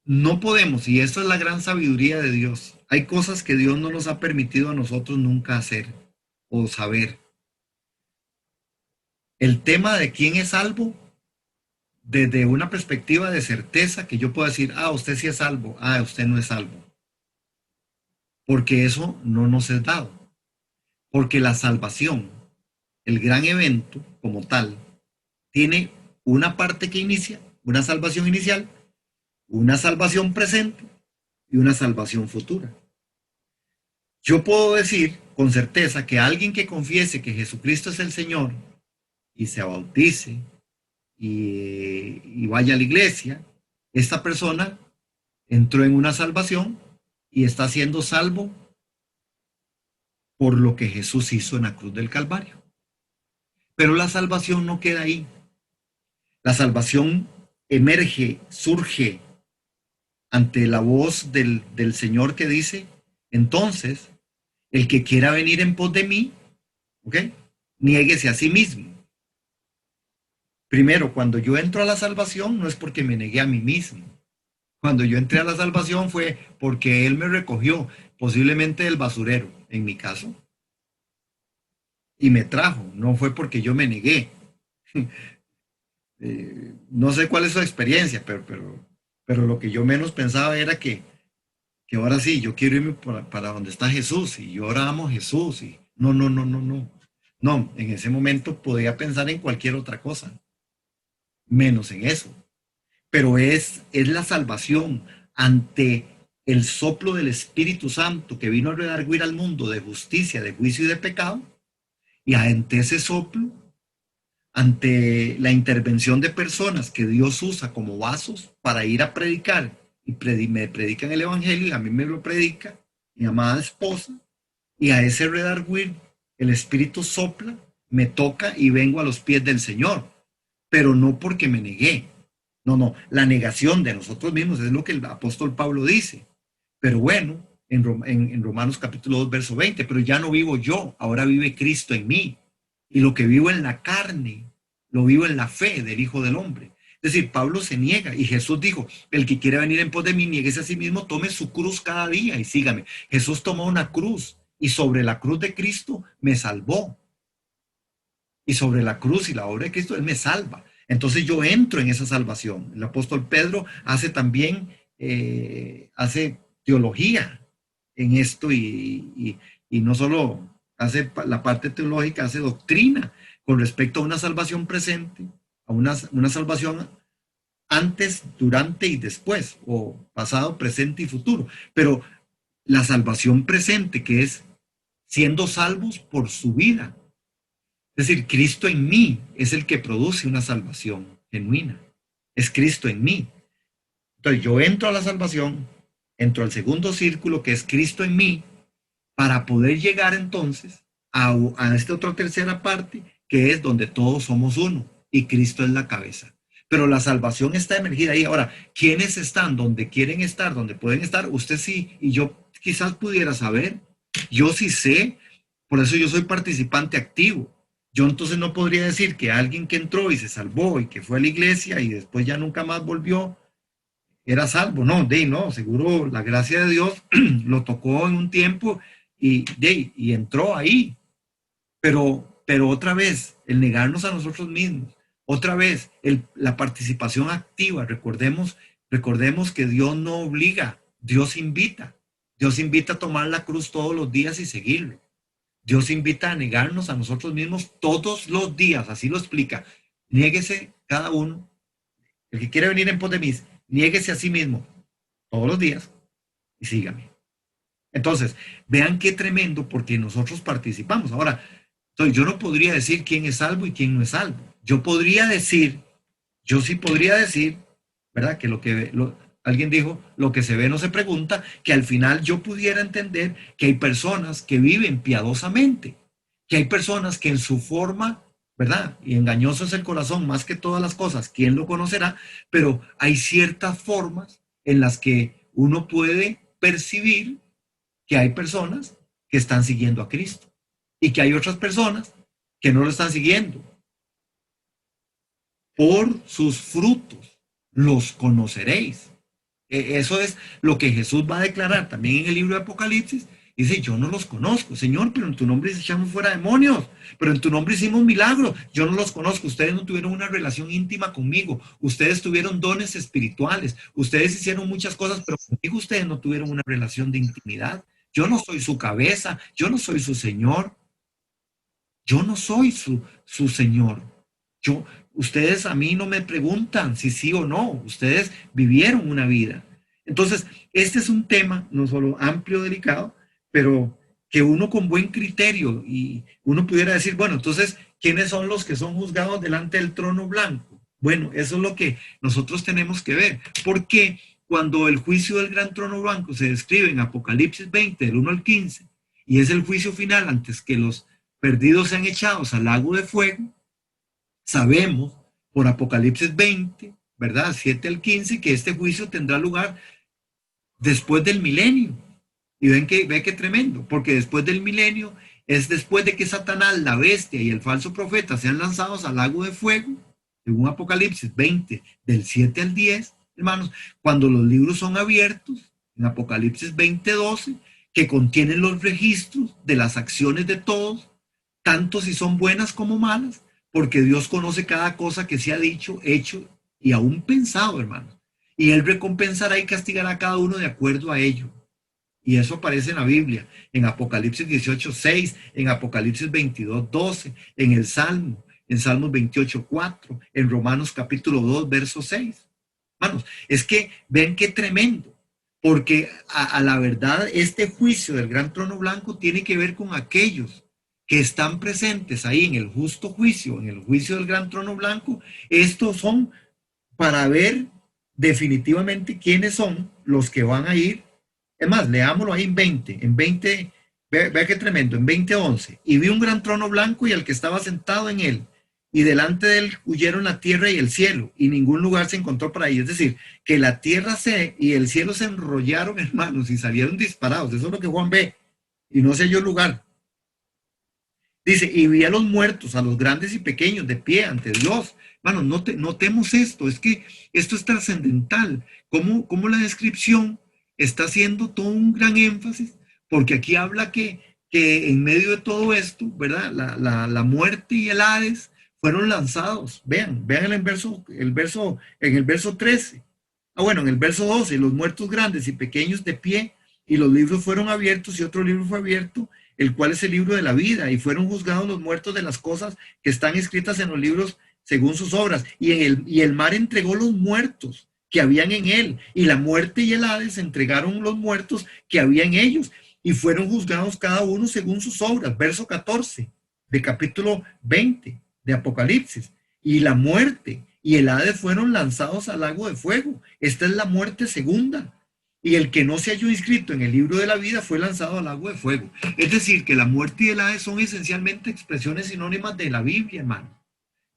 no podemos, y esta es la gran sabiduría de Dios, hay cosas que Dios no nos ha permitido a nosotros nunca hacer o saber. El tema de quién es salvo, desde una perspectiva de certeza, que yo puedo decir, usted sí es salvo, usted no es salvo, porque eso no nos es dado, porque la salvación, el gran evento como tal, tiene una parte que inicia, una salvación inicial, una salvación presente y una salvación futura. Yo puedo decir con certeza que alguien que confiese que Jesucristo es el Señor y se bautice y vaya a la iglesia, esta persona entró en una salvación y está siendo salvo por lo que Jesús hizo en la cruz del Calvario. Pero la salvación no queda ahí. La salvación emerge, surge ante la voz del Señor que dice, entonces, el que quiera venir en pos de mí, ¿ok? Niéguese a sí mismo. Primero, cuando yo entro a la salvación, no es porque me negué a mí mismo. Cuando yo entré a la salvación fue porque Él me recogió, posiblemente del basurero, en mi caso, y me trajo. No fue porque yo me negué. No sé cuál es su experiencia, pero lo que yo menos pensaba era que ahora sí, yo quiero irme para donde está Jesús y yo ahora amo a Jesús. Y no, no, no, no, no. No, en ese momento podía pensar en cualquier otra cosa, menos en eso. Pero es la salvación ante el soplo del Espíritu Santo que vino a redarguir al mundo de justicia, de juicio y de pecado. Y ante ese soplo, ante la intervención de personas que Dios usa como vasos para ir a predicar y me predican el Evangelio y a mí me lo predica mi amada esposa, y a ese redarguir el Espíritu sopla, me toca y vengo a los pies del Señor, pero no porque me negué. No, no, la negación de nosotros mismos es lo que el apóstol Pablo dice. Pero bueno, en Romanos capítulo 2, verso 20, pero ya no vivo yo, ahora vive Cristo en mí. Y lo que vivo en la carne, lo vivo en la fe del Hijo del Hombre. Es decir, Pablo se niega y Jesús dijo, el que quiera venir en pos de mí, nieguese a sí mismo, tome su cruz cada día y sígame. Jesús tomó una cruz y sobre la cruz de Cristo me salvó. Y sobre la cruz y la obra de Cristo, Él me salva. Entonces yo entro en esa salvación. El apóstol Pedro hace también, hace teología en esto y no solo hace la parte teológica, hace doctrina con respecto a una salvación presente, a una salvación antes, durante y después, o pasado, presente y futuro. Pero la salvación presente, que es siendo salvos por su vida. Es decir, Cristo en mí es el que produce una salvación genuina. Es Cristo en mí. Entonces yo entro a la salvación, entro al segundo círculo que es Cristo en mí, para poder llegar entonces a esta otra tercera parte, que es donde todos somos uno y Cristo es la cabeza. Pero la salvación está emergida ahí. Ahora, ¿quiénes están donde quieren estar, donde pueden estar? Usted sí, y yo quizás pudiera saber. Yo sí sé, por eso yo soy participante activo. Yo entonces no podría decir que alguien que entró y se salvó y que fue a la iglesia y después ya nunca más volvió, era salvo. No, no, seguro la gracia de Dios lo tocó en un tiempo y entró ahí. Pero otra vez, el negarnos a nosotros mismos, otra vez, la participación activa, recordemos que Dios no obliga, Dios invita. Dios invita a tomar la cruz todos los días y seguirlo. Dios invita a negarnos a nosotros mismos todos los días, así lo explica. Niéguese cada uno, el que quiere venir en pos de mí, niéguese a sí mismo todos los días y sígame. Entonces, vean qué tremendo porque nosotros participamos. Ahora, entonces yo no podría decir quién es salvo y quién no es salvo. Yo sí podría decir, ¿verdad? Que alguien dijo, lo que se ve no se pregunta, que al final yo pudiera entender que hay personas que viven piadosamente, que hay personas que en su forma, ¿verdad? Y engañoso es el corazón más que todas las cosas, ¿quién lo conocerá? Pero hay ciertas formas en las que uno puede percibir que hay personas que están siguiendo a Cristo y que hay otras personas que no lo están siguiendo. Por sus frutos los conoceréis. Eso es lo que Jesús va a declarar también en el libro de Apocalipsis. Dice, yo no los conozco, Señor, pero en tu nombre echamos fuera demonios, pero en tu nombre hicimos milagros. Yo no los conozco, ustedes no tuvieron una relación íntima conmigo, ustedes tuvieron dones espirituales, ustedes hicieron muchas cosas, pero conmigo ustedes no tuvieron una relación de intimidad. Yo no soy su cabeza, yo no soy su Señor, yo no soy su Señor. Ustedes a mí no me preguntan si sí o no, ustedes vivieron una vida. Entonces, este es un tema no solo amplio, delicado, pero que uno con buen criterio y uno pudiera decir, bueno, entonces, ¿quiénes son los que son juzgados delante del trono blanco? Bueno, eso es lo que nosotros tenemos que ver, porque cuando el juicio del gran trono blanco se describe en Apocalipsis 20, del 1 al 15, y es el juicio final antes que los perdidos sean echados al lago de fuego, sabemos por Apocalipsis 20, ¿verdad? 7 al 15, que este juicio tendrá lugar después del milenio. Y ve que tremendo, porque después del milenio es después de que Satanás, la bestia y el falso profeta sean lanzados al lago de fuego, según Apocalipsis 20, del 7 al 10, hermanos, cuando los libros son abiertos, en Apocalipsis 20, 12, que contienen los registros de las acciones de todos, tanto si son buenas como malas, porque Dios conoce cada cosa que se ha dicho, hecho y aún pensado, hermanos. Y Él recompensará y castigará a cada uno de acuerdo a ello. Y eso aparece en la Biblia, en Apocalipsis 18, 6, en Apocalipsis 22, 12, en el Salmo, en Salmos 28, 4, en Romanos capítulo 2, verso 6. Hermanos, es que ven qué tremendo, porque a la verdad este juicio del gran trono blanco tiene que ver con aquellos que están presentes ahí en el justo juicio, en el juicio del gran trono blanco. Estos son para ver definitivamente quiénes son los que van a ir. Es más, leámoslo ahí en 20, vea qué tremendo, en 20:11. Y vi un gran trono blanco y al que estaba sentado en él, y delante de él huyeron la tierra y el cielo, y ningún lugar se encontró para ellos. Es decir, que la tierra y el cielo se enrollaron, hermanos, y salieron disparados. Eso es lo que Juan ve, y no se halló lugar. Dice, y vi a los muertos, a los grandes y pequeños, de pie ante Dios. Hermanos, notemos esto, es que esto es trascendental. Cómo la descripción está haciendo todo un gran énfasis, porque aquí habla que en medio de todo esto, ¿verdad? La muerte y el Hades fueron lanzados. Vean en el verso 13. Bueno, en el verso 12, los muertos grandes y pequeños de pie, y los libros fueron abiertos, y otro libro fue abierto, el cual es el libro de la vida, y fueron juzgados los muertos de las cosas que están escritas en los libros según sus obras, y el mar entregó los muertos que habían en él, y la muerte y el Hades entregaron los muertos que había en ellos, y fueron juzgados cada uno según sus obras. Verso 14 de capítulo 20 de Apocalipsis. Y la muerte y el Hades fueron lanzados al lago de fuego. Esta es la muerte segunda. Y el que no se halló inscrito en el libro de la vida fue lanzado al lago de fuego. Es decir, que la muerte y el Hades son esencialmente expresiones sinónimas de la Biblia, hermano.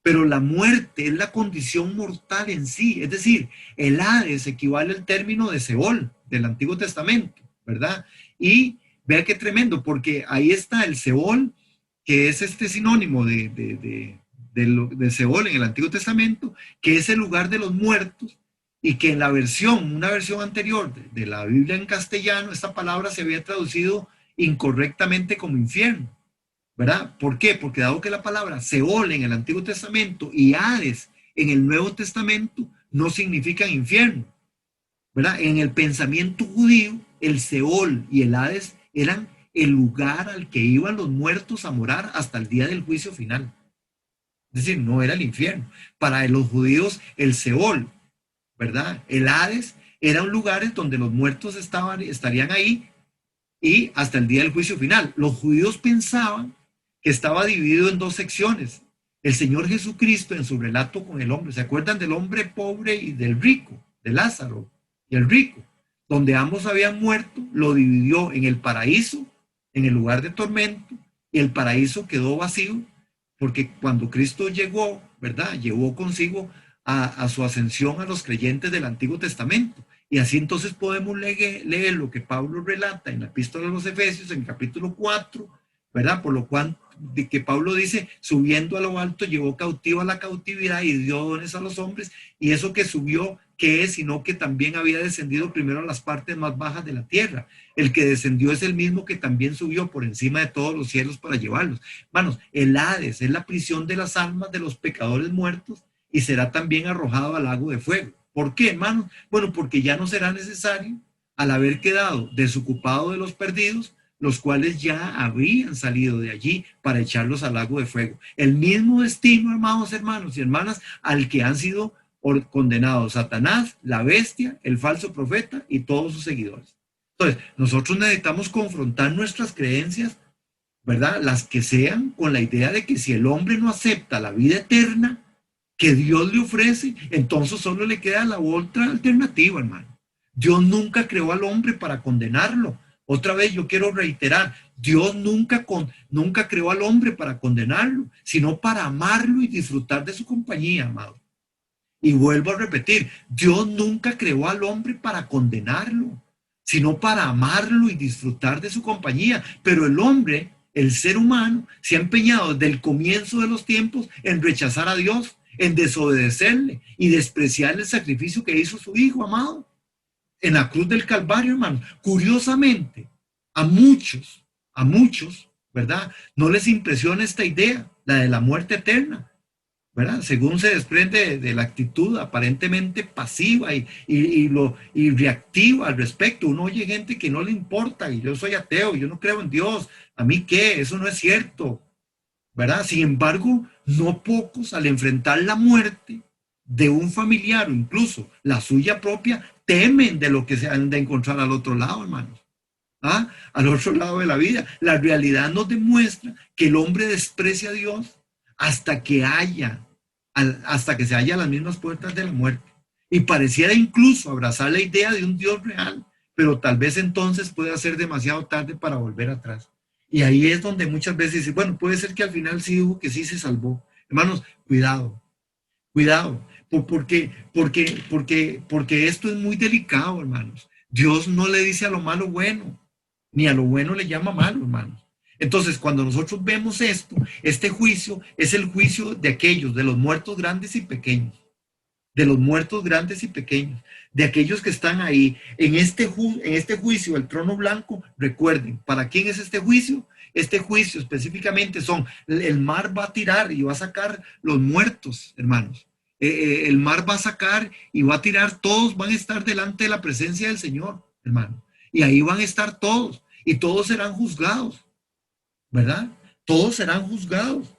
Pero la muerte es la condición mortal en sí. Es decir, el Hades equivale al término de Seol del Antiguo Testamento, ¿verdad? Y vea qué tremendo, porque ahí está el Seol, que es este sinónimo de Seol en el Antiguo Testamento, que es el lugar de los muertos, y que en una versión anterior de la Biblia en castellano, esta palabra se había traducido incorrectamente como infierno, ¿verdad? ¿Por qué? Porque dado que la palabra Seol en el Antiguo Testamento y Hades en el Nuevo Testamento no significan infierno, ¿verdad? En el pensamiento judío, el Seol y el Hades eran el lugar al que iban los muertos a morar hasta el día del juicio final. Es decir, no era el infierno. Para los judíos, el Seol, ¿verdad? El Hades eran lugares donde los muertos estarían ahí y hasta el día del juicio final. Los judíos pensaban que estaba dividido en dos secciones. El Señor Jesucristo en su relato con el hombre, ¿se acuerdan del hombre pobre y del rico, de Lázaro y el rico? Donde ambos habían muerto, lo dividió en el paraíso, en el lugar de tormento, y el paraíso quedó vacío, porque cuando Cristo llegó, ¿verdad? Llevó consigo a su ascensión a los creyentes del Antiguo Testamento. Y así entonces podemos leer lo que Pablo relata en la epístola a los Efesios, en capítulo 4, ¿verdad? Por lo cual, de que Pablo dice, subiendo a lo alto, llevó cautivo a la cautividad y dio dones a los hombres, y eso que subió, ¿qué es? Sino que también había descendido primero a las partes más bajas de la tierra. El que descendió es el mismo que también subió por encima de todos los cielos para llevarlos. Hermanos, el Hades es la prisión de las almas de los pecadores muertos y será también arrojado al lago de fuego. ¿Por qué, hermanos? Bueno, porque ya no será necesario, al haber quedado desocupado de los perdidos, los cuales ya habrían salido de allí para echarlos al lago de fuego. El mismo destino, hermanos y hermanas, al que han sido condenados Satanás, la bestia, el falso profeta y todos sus seguidores. Entonces, nosotros necesitamos confrontar nuestras creencias, ¿verdad? Las que sean, con la idea de que si el hombre no acepta la vida eterna que Dios le ofrece, entonces solo le queda la otra alternativa, hermano. Dios nunca creó al hombre para condenarlo. Otra vez yo quiero reiterar, Dios nunca creó al hombre para condenarlo, sino para amarlo y disfrutar de su compañía, amado. Y vuelvo a repetir, Dios nunca creó al hombre para condenarlo, sino para amarlo y disfrutar de su compañía. Pero el hombre, el ser humano, se ha empeñado desde el comienzo de los tiempos en rechazar a Dios, en desobedecerle y despreciar el sacrificio que hizo su Hijo amado en la cruz del Calvario, hermano. Curiosamente, a muchos, ¿verdad? No les impresiona esta idea, la de la muerte eterna, ¿verdad? Según se desprende de la actitud aparentemente pasiva y reactiva al respecto. Uno oye gente que no le importa, y yo soy ateo, yo no creo en Dios, ¿a mí qué? Eso no es cierto, ¿verdad? Sin embargo, no pocos al enfrentar la muerte de un familiar o incluso la suya propia, temen de lo que se han de encontrar al otro lado, hermanos. ¿Ah? Al otro lado de la vida. La realidad nos demuestra que el hombre desprecia a Dios hasta que se halla a las mismas puertas de la muerte. Y pareciera incluso abrazar la idea de un Dios real, pero tal vez entonces pueda ser demasiado tarde para volver atrás. Y ahí es donde muchas veces dice, bueno, puede ser que al final sí dijo que sí se salvó. Hermanos, cuidado, cuidado, porque esto es muy delicado, hermanos. Dios no le dice a lo malo bueno, ni a lo bueno le llama malo, hermanos. Entonces, cuando nosotros vemos esto, este juicio es el juicio de aquellos, de los muertos grandes y pequeños, de los muertos grandes y pequeños, de aquellos que están ahí en este juicio, el trono blanco. Recuerden, ¿para quién es este juicio? Este juicio específicamente el mar va a tirar y va a sacar los muertos, hermanos. El mar va a sacar y va a tirar, todos van a estar delante de la presencia del Señor, hermano. Y ahí van a estar todos y todos serán juzgados, ¿verdad? Todos serán juzgados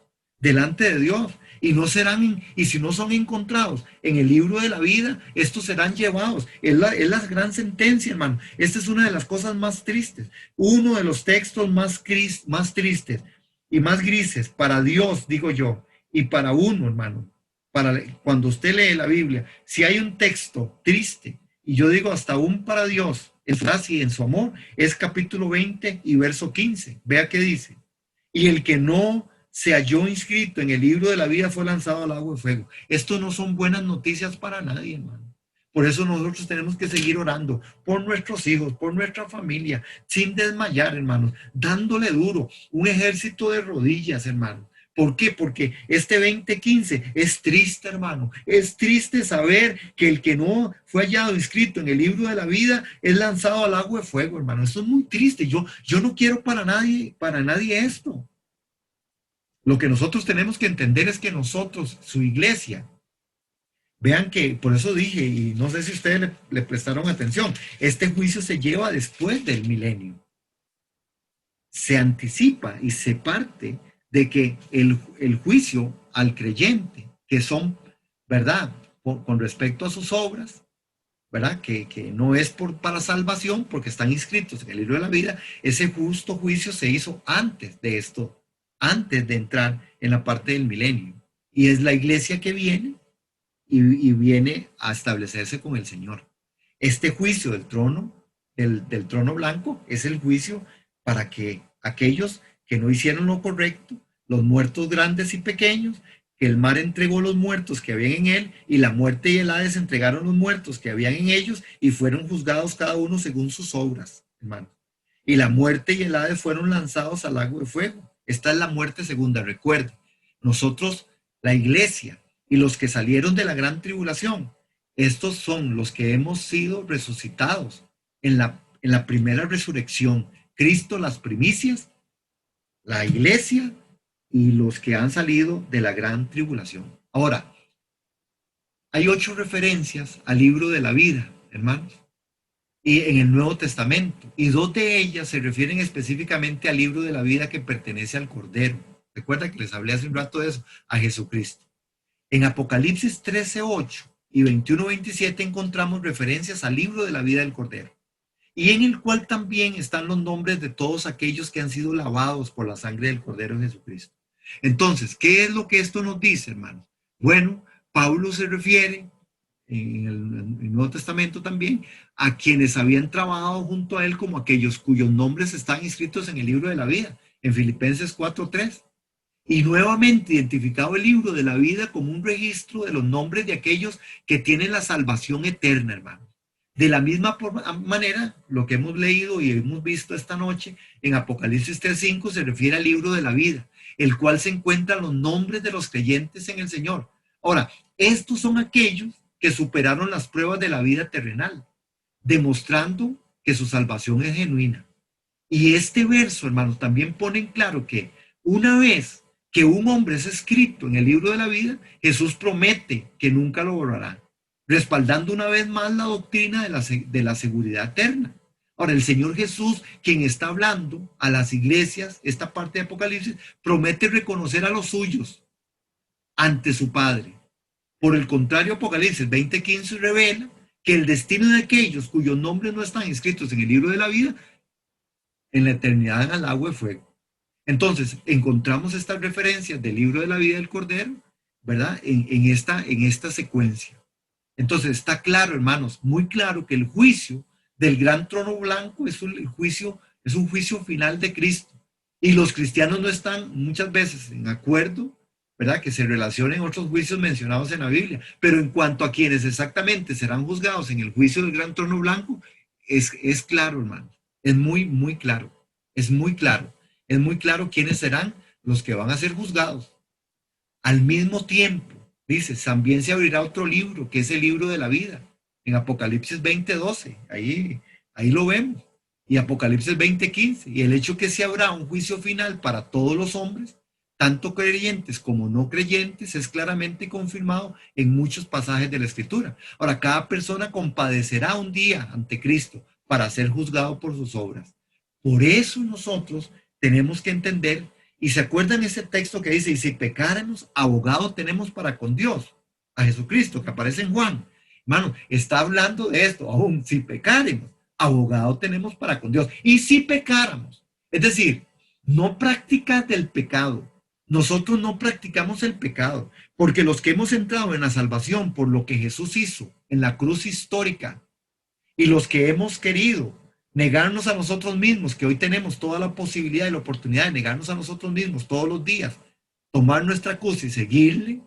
delante de Dios y no serán, y si no son encontrados en el libro de la vida, estos serán llevados. Es la gran sentencia, hermano. Esta es una de las cosas más tristes, uno de los textos más tristes y más grises para Dios, digo yo, y para uno, hermano. Cuando usted lee la Biblia, si hay un texto triste, y yo digo hasta aún para Dios, en su gracia y en su amor, es capítulo 20 y verso 15. Vea qué dice. Y el que no se halló inscrito en el libro de la vida fue lanzado al agua de fuego. Esto no son buenas noticias para nadie, hermano. Por eso nosotros tenemos que seguir orando por nuestros hijos, por nuestra familia, sin desmayar, hermanos, dándole duro, un ejército de rodillas, hermanos. ¿Por qué? Porque este 2015 es triste, hermano. Es triste saber que el que no fue hallado inscrito en el libro de la vida es lanzado al agua de fuego, hermano. Eso es muy triste. Yo no quiero para nadie esto. Lo que nosotros tenemos que entender es que nosotros, su iglesia, vean que, por eso dije, y no sé si ustedes le prestaron atención, este juicio se lleva después del milenio. Se anticipa y se parte de que el juicio al creyente, que son, ¿verdad? Con respecto a sus obras, ¿verdad? Que no es para salvación, porque están inscritos en el libro de la vida, ese justo juicio se hizo antes de esto, antes de entrar en la parte del milenio. Y es la iglesia que viene y viene a establecerse con el Señor. Este juicio del trono, del trono blanco, es el juicio para que aquellos que no hicieron lo correcto, los muertos grandes y pequeños, que el mar entregó los muertos que habían en él, y la muerte y el Hades entregaron los muertos que habían en ellos, y fueron juzgados cada uno según sus obras, hermano. Y la muerte y el Hades fueron lanzados al lago de fuego. Esta es la muerte segunda. Recuerde, nosotros, la iglesia y los que salieron de la gran tribulación, estos son los que hemos sido resucitados en la primera resurrección. Cristo, las primicias, la iglesia y los que han salido de la gran tribulación. Ahora, hay 8 referencias al libro de la vida, hermanos, y en el Nuevo Testamento, y 2 de ellas se refieren específicamente al libro de la vida que pertenece al Cordero. Recuerda que les hablé hace un rato de eso, a Jesucristo. En Apocalipsis 13:8 y 21:27 encontramos referencias al libro de la vida del Cordero, y en el cual también están los nombres de todos aquellos que han sido lavados por la sangre del Cordero Jesucristo. Entonces, ¿qué es lo que esto nos dice, hermanos? Bueno, Pablo se refiere en el Nuevo Testamento también, a quienes habían trabajado junto a él como aquellos cuyos nombres están inscritos en el libro de la vida, en Filipenses 4:3. Y nuevamente identificado el libro de la vida como un registro de los nombres de aquellos que tienen la salvación eterna, hermano. De la misma manera, lo que hemos leído y hemos visto esta noche en Apocalipsis 3:5 se refiere al libro de la vida, el cual se encuentran los nombres de los creyentes en el Señor. Ahora, estos son aquellos que superaron las pruebas de la vida terrenal, demostrando que su salvación es genuina. Y este verso, hermanos, también pone en claro que una vez que un hombre es escrito en el libro de la vida, Jesús promete que nunca lo borrará, respaldando una vez más la doctrina de la seguridad eterna. Ahora, el Señor Jesús, quien está hablando a las iglesias, esta parte de Apocalipsis, promete reconocer a los suyos ante su Padre. Por el contrario, Apocalipsis 20:15 revela que el destino de aquellos cuyos nombres no están inscritos en el libro de la vida, en la eternidad en el agua de fuego. Entonces, encontramos estas referencias del libro de la vida del Cordero, ¿verdad? En esta secuencia. Entonces, está claro, hermanos, muy claro que el juicio del gran trono blanco es un juicio final de Cristo. Y los cristianos no están muchas veces en acuerdo, ¿verdad? Que se relacionen otros juicios mencionados en la Biblia. Pero en cuanto a quienes exactamente serán juzgados en el juicio del gran trono blanco, es claro, hermanos. Es muy, muy claro. Es muy claro. Es muy claro quiénes serán los que van a ser juzgados. Al mismo tiempo, dice, también se abrirá otro libro, que es el libro de la vida, en Apocalipsis 20:12, ahí lo vemos, y Apocalipsis 20:15, y el hecho que se habrá un juicio final para todos los hombres, tanto creyentes como no creyentes, es claramente confirmado en muchos pasajes de la Escritura. Ahora, cada persona compadecerá un día ante Cristo para ser juzgado por sus obras. Por eso nosotros tenemos que entender, y se acuerdan ese texto que dice, y si pecáramos, abogado tenemos para con Dios, a Jesucristo, que aparece en Juan. Hermano, está hablando de esto, aún si pecáramos, abogado tenemos para con Dios. Y si pecáramos, es decir, no práctica del pecado. Nosotros no practicamos el pecado, porque los que hemos entrado en la salvación por lo que Jesús hizo en la cruz histórica, y los que hemos querido negarnos a nosotros mismos, que hoy tenemos toda la posibilidad y la oportunidad de negarnos a nosotros mismos todos los días, tomar nuestra cruz y seguirle,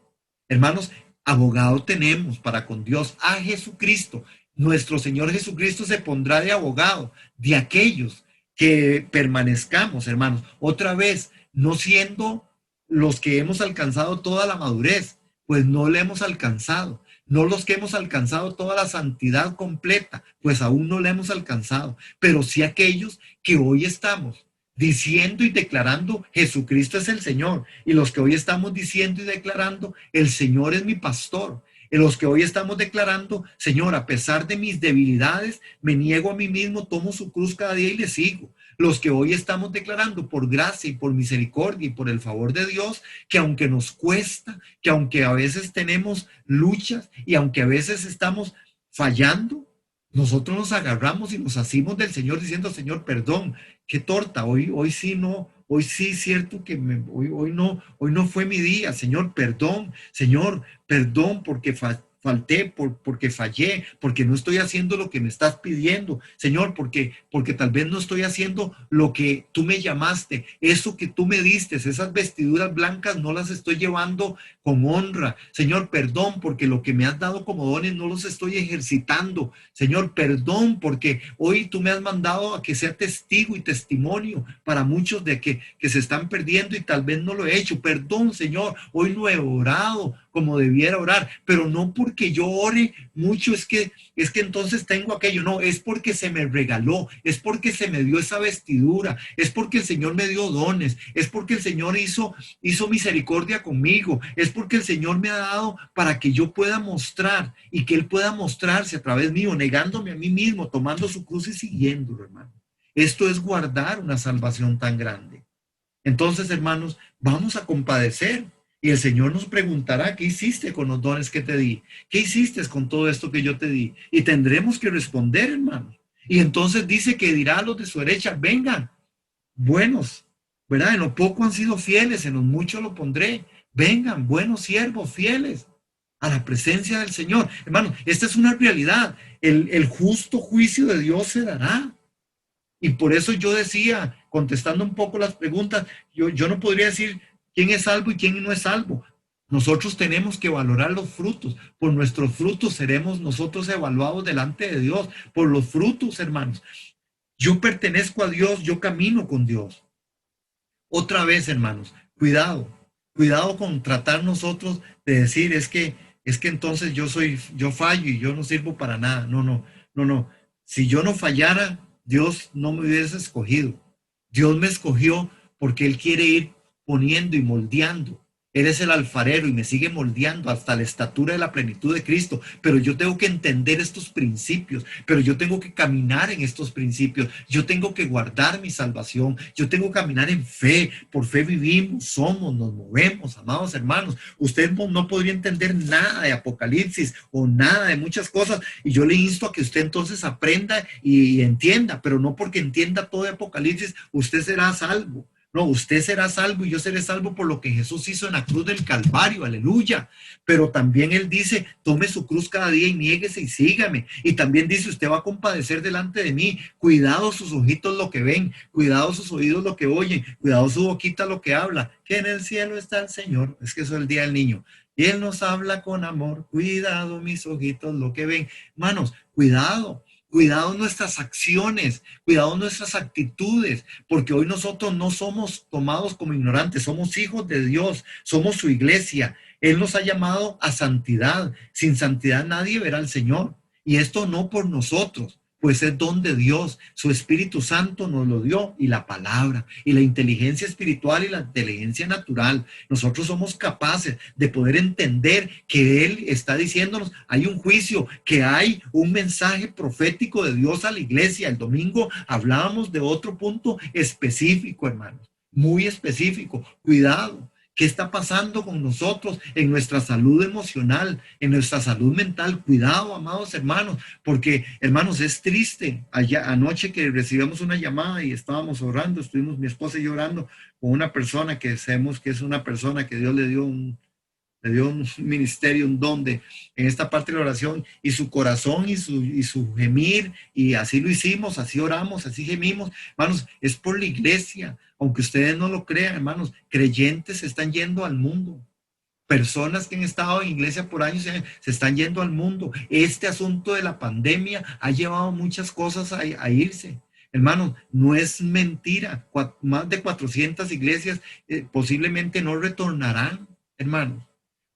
hermanos, abogado tenemos para con Dios, a Jesucristo. Nuestro Señor Jesucristo se pondrá de abogado de aquellos que permanezcamos, hermanos, otra vez, no siendo los que hemos alcanzado toda la madurez, pues no le hemos alcanzado. No los que hemos alcanzado toda la santidad completa, pues aún no la hemos alcanzado, pero sí aquellos que hoy estamos diciendo y declarando Jesucristo es el Señor, y los que hoy estamos diciendo y declarando el Señor es mi pastor, y los que hoy estamos declarando, Señor, a pesar de mis debilidades, me niego a mí mismo, tomo su cruz cada día y le sigo. Los que hoy estamos declarando por gracia y por misericordia y por el favor de Dios, que aunque nos cuesta, que aunque a veces tenemos luchas y aunque a veces estamos fallando, nosotros nos agarramos y nos asimos del Señor diciendo, Señor, perdón, qué torta, hoy sí no, hoy sí es cierto que hoy no fue mi día, Señor, perdón porque falté, porque fallé, porque no estoy haciendo lo que me estás pidiendo, Señor, porque tal vez no estoy haciendo lo que tú me llamaste, eso que tú me diste, esas vestiduras blancas no las estoy llevando con honra, Señor, perdón, porque lo que me has dado como dones no los estoy ejercitando, Señor, perdón, porque hoy tú me has mandado a que sea testigo y testimonio para muchos de que se están perdiendo y tal vez no lo he hecho, perdón, Señor, hoy no he orado como debiera orar, pero no porque yo ore mucho es que entonces tengo aquello, no, es porque se me regaló, es porque se me dio esa vestidura, es porque el Señor me dio dones, es porque el Señor hizo misericordia conmigo, es porque el Señor me ha dado para que yo pueda mostrar y que Él pueda mostrarse a través mío, negándome a mí mismo, tomando su cruz y siguiéndolo, hermano. Esto es guardar una salvación tan grande. Entonces, hermanos, vamos a compadecer. Y el Señor nos preguntará, ¿qué hiciste con los dones que te di? ¿Qué hiciste con todo esto que yo te di? Y tendremos que responder, hermanos. Y entonces dice que dirá a los de su derecha, vengan, buenos, ¿verdad? En lo poco han sido fieles, en lo mucho lo pondré. Vengan, buenos siervos, fieles. a la presencia del Señor. Hermano, esta es una realidad. El justo juicio de Dios se dará. Y por eso yo decía, contestando un poco las preguntas, yo no podría decir quién es salvo y quién no es salvo. Nosotros tenemos que valorar los frutos. Por nuestros frutos seremos nosotros evaluados delante de Dios. Por los frutos, hermanos. Yo pertenezco a Dios, yo camino con Dios. Otra vez, hermanos, cuidado con tratar nosotros de decir, es que entonces yo fallo y yo no sirvo para nada. No. Si yo no fallara, Dios no me hubiese escogido. Dios me escogió porque Él quiere ir poniendo y moldeando. Él es el alfarero y me sigue moldeando hasta la estatura de la plenitud de Cristo. Pero yo tengo que entender estos principios, pero yo tengo que caminar en estos principios. Yo tengo que guardar mi salvación. Yo tengo que caminar en fe. Por fe vivimos, somos, nos movemos, amados hermanos. Usted no podría entender nada de Apocalipsis o nada de muchas cosas. Y yo le insto a que usted entonces aprenda y entienda, pero no porque entienda todo de Apocalipsis, usted será salvo. No, usted será salvo y yo seré salvo por lo que Jesús hizo en la cruz del Calvario, aleluya. Pero también Él dice, tome su cruz cada día y niéguese y sígame. Y también dice, usted va a compadecer delante de mí. Cuidado sus ojitos lo que ven, cuidado sus oídos lo que oyen, cuidado su boquita lo que habla. Que en el cielo está el Señor. Es que eso es el día del niño. Y Él nos habla con amor. Cuidado mis ojitos lo que ven. Hermanos, cuidado. Cuidado nuestras acciones, cuidado nuestras actitudes, porque hoy nosotros no somos tomados como ignorantes, somos hijos de Dios, somos su iglesia. Él nos ha llamado a santidad. Sin santidad nadie verá al Señor. Y esto no por nosotros, pues es don de Dios. Su Espíritu Santo nos lo dio y la palabra y la inteligencia espiritual y la inteligencia natural. Nosotros somos capaces de poder entender que Él está diciéndonos, hay un juicio, que hay un mensaje profético de Dios a la iglesia. El domingo hablábamos de otro punto específico, hermanos, muy específico. Cuidado. ¿Qué está pasando con nosotros en nuestra salud emocional, en nuestra salud mental? Cuidado, amados hermanos, porque, hermanos, es triste. Anoche que recibimos una llamada y estábamos orando, estuvimos mi esposa y yo orando con una persona que sabemos que es una persona que Dios le dio un ministerio, un don en esta parte de la oración, y su corazón y su gemir, y así lo hicimos, así oramos, así gemimos, hermanos, es por la iglesia. Aunque ustedes no lo crean, hermanos, creyentes se están yendo al mundo. Personas que han estado en iglesia por años se están yendo al mundo. Este asunto de la pandemia ha llevado muchas cosas a irse. Hermanos, no es mentira. Más de 400 iglesias posiblemente no retornarán, hermanos.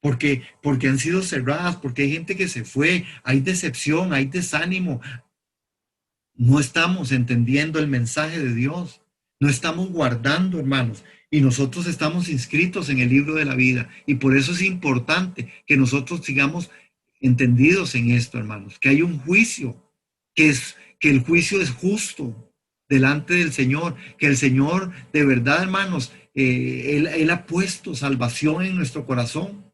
Porque han sido cerradas, porque hay gente que se fue, hay decepción, hay desánimo. No estamos entendiendo el mensaje de Dios, no estamos guardando, hermanos, y nosotros estamos inscritos en el libro de la vida, y por eso es importante que nosotros sigamos entendidos en esto, hermanos, que hay un juicio, que el juicio es justo delante del Señor, que el Señor de verdad, hermanos, Él ha puesto salvación en nuestro corazón,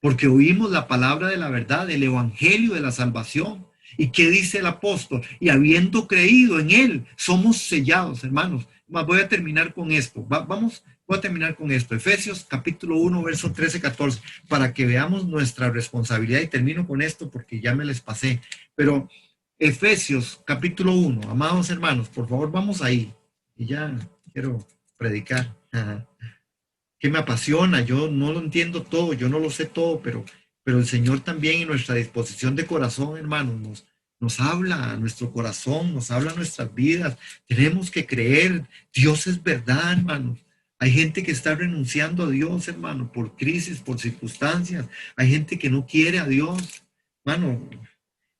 porque oímos la palabra de la verdad, el evangelio de la salvación. ¿Y qué dice el apóstol? Y habiendo creído en Él, somos sellados, hermanos. Voy a terminar con esto. Voy a terminar con esto. Efesios capítulo 1, verso 13-14, para que veamos nuestra responsabilidad. Y termino con esto porque ya me les pasé. Pero Efesios capítulo 1, amados hermanos, por favor, vamos ahí. Y ya quiero predicar. Que me apasiona, yo no lo entiendo todo, yo no lo sé todo, pero el Señor también en nuestra disposición de corazón, hermanos, nos habla a nuestro corazón, nos habla a nuestras vidas. Tenemos que creer, Dios es verdad, hermanos. Hay gente que está renunciando a Dios, hermano, por crisis, por circunstancias. Hay gente que no quiere a Dios, hermano.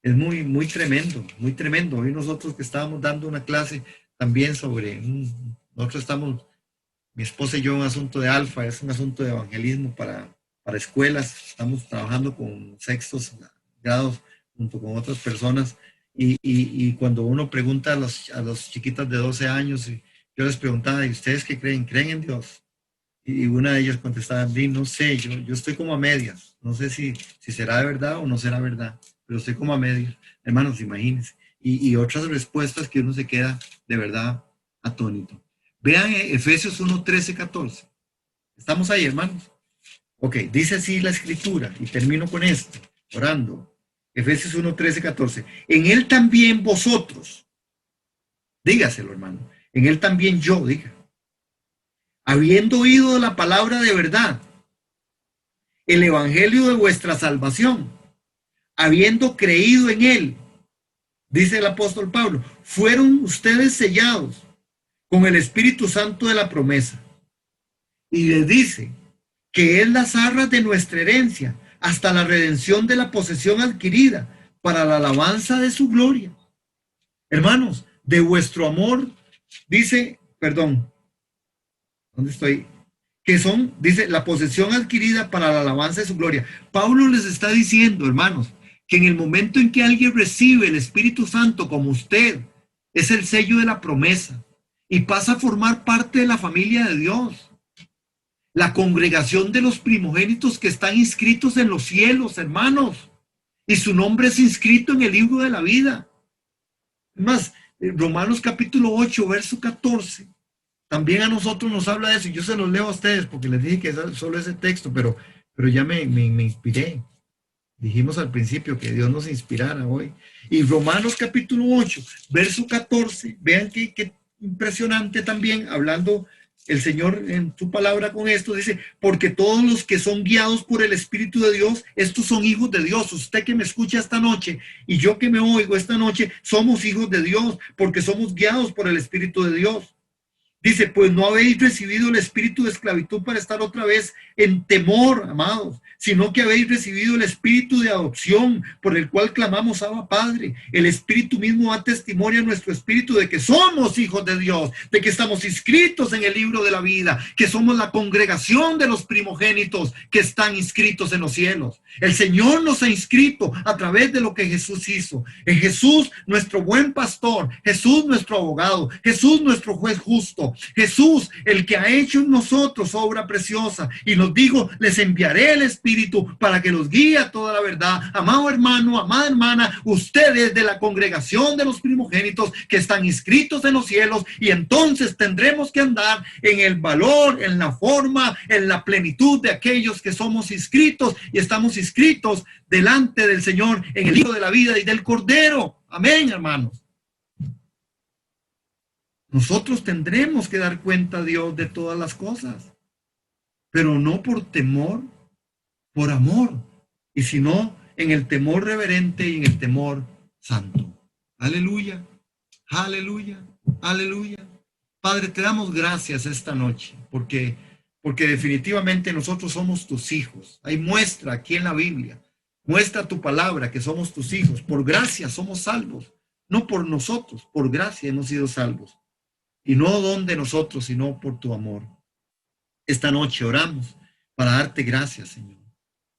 Es muy tremendo, muy tremendo. Hoy nosotros que estábamos dando una clase también sobre, nosotros estamos, mi esposa y yo, un asunto de alfa, es un asunto de evangelismo para escuelas. Estamos trabajando con sextos grados junto con otras personas. Y cuando uno pregunta a los chiquitas de 12 años, yo les preguntaba, ¿y ustedes qué creen? ¿Creen en Dios? Y una de ellas contestaba, no sé, yo estoy como a medias. No sé si será de verdad o no será verdad, pero estoy como a medias. Hermanos, imagínense. Y otras respuestas que uno se queda de verdad atónito. Vean Efesios 1, 13, 14. Estamos ahí, hermanos. Ok, dice así la escritura, y termino con esto, orando. Efesios 1, 13, 14. En él también vosotros, dígaselo, hermano, en él también yo, diga, habiendo oído la palabra de verdad, el evangelio de vuestra salvación, habiendo creído en él, dice el apóstol Pablo, fueron ustedes sellados con el Espíritu Santo de la promesa. Y les dice que es las arras de nuestra herencia hasta la redención de la posesión adquirida para la alabanza de su gloria. Hermanos, de vuestro amor, dice, perdón, ¿dónde estoy? Que son, dice, la posesión adquirida para la alabanza de su gloria. Pablo les está diciendo, hermanos, que en el momento en que alguien recibe el Espíritu Santo como usted, es el sello de la promesa y pasa a formar parte de la familia de Dios. La congregación de los primogénitos que están inscritos en los cielos, hermanos, y su nombre es inscrito en el libro de la vida. Más, Romanos capítulo 8, verso 14, también a nosotros nos habla de eso, y yo se los leo a ustedes porque les dije que solo ese texto, pero ya me inspiré. Dijimos al principio que Dios nos inspirara hoy. Y Romanos capítulo 8, verso 14, vean qué impresionante también, hablando el Señor en su palabra con esto, dice, porque todos los que son guiados por el Espíritu de Dios, estos son hijos de Dios. Usted que me escucha esta noche y yo que me oigo esta noche, somos hijos de Dios porque somos guiados por el Espíritu de Dios. Dice, pues no habéis recibido el espíritu de esclavitud para estar otra vez en temor, amados, sino que habéis recibido el espíritu de adopción por el cual clamamos Abba Padre. El espíritu mismo da testimonio a nuestro espíritu de que somos hijos de Dios, de que estamos inscritos en el libro de la vida, que somos la congregación de los primogénitos que están inscritos en los cielos. El Señor nos ha inscrito a través de lo que Jesús hizo. En Jesús, nuestro buen pastor, Jesús, nuestro abogado, Jesús, nuestro juez justo, Jesús, el que ha hecho en nosotros obra preciosa, y nos dijo, les enviaré el Espíritu para que los guíe a toda la verdad. Amado hermano, amada hermana, ustedes de la congregación de los primogénitos que están inscritos en los cielos, y entonces tendremos que andar en el valor, en la forma, en la plenitud de aquellos que somos inscritos y estamos inscritos delante del Señor en el libro de la vida y del Cordero. Amén, hermanos. Nosotros tendremos que dar cuenta a Dios de todas las cosas, pero no por temor, por amor, y sino en el temor reverente y en el temor santo. Aleluya, aleluya, aleluya. Padre, te damos gracias esta noche, porque definitivamente nosotros somos tus hijos. Hay muestra aquí en la Biblia, muestra tu palabra que somos tus hijos. Por gracia somos salvos, no por nosotros, por gracia hemos sido salvos. Y no don de nosotros, sino por tu amor. Esta noche oramos para darte gracias, Señor,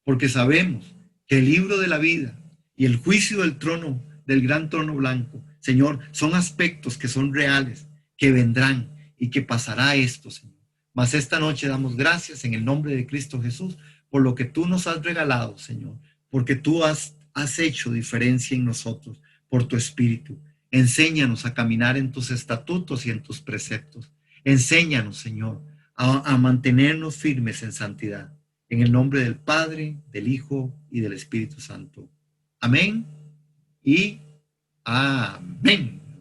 porque sabemos que el libro de la vida y el juicio del trono, del gran trono blanco, Señor, son aspectos que son reales, que vendrán y que pasará esto, Señor. Mas esta noche damos gracias en el nombre de Cristo Jesús por lo que tú nos has regalado, Señor, porque tú has hecho diferencia en nosotros por tu Espíritu. Enséñanos a caminar en tus estatutos y en tus preceptos. Enséñanos, Señor, a mantenernos firmes en santidad. En el nombre del Padre, del Hijo y del Espíritu Santo. Amén y amén.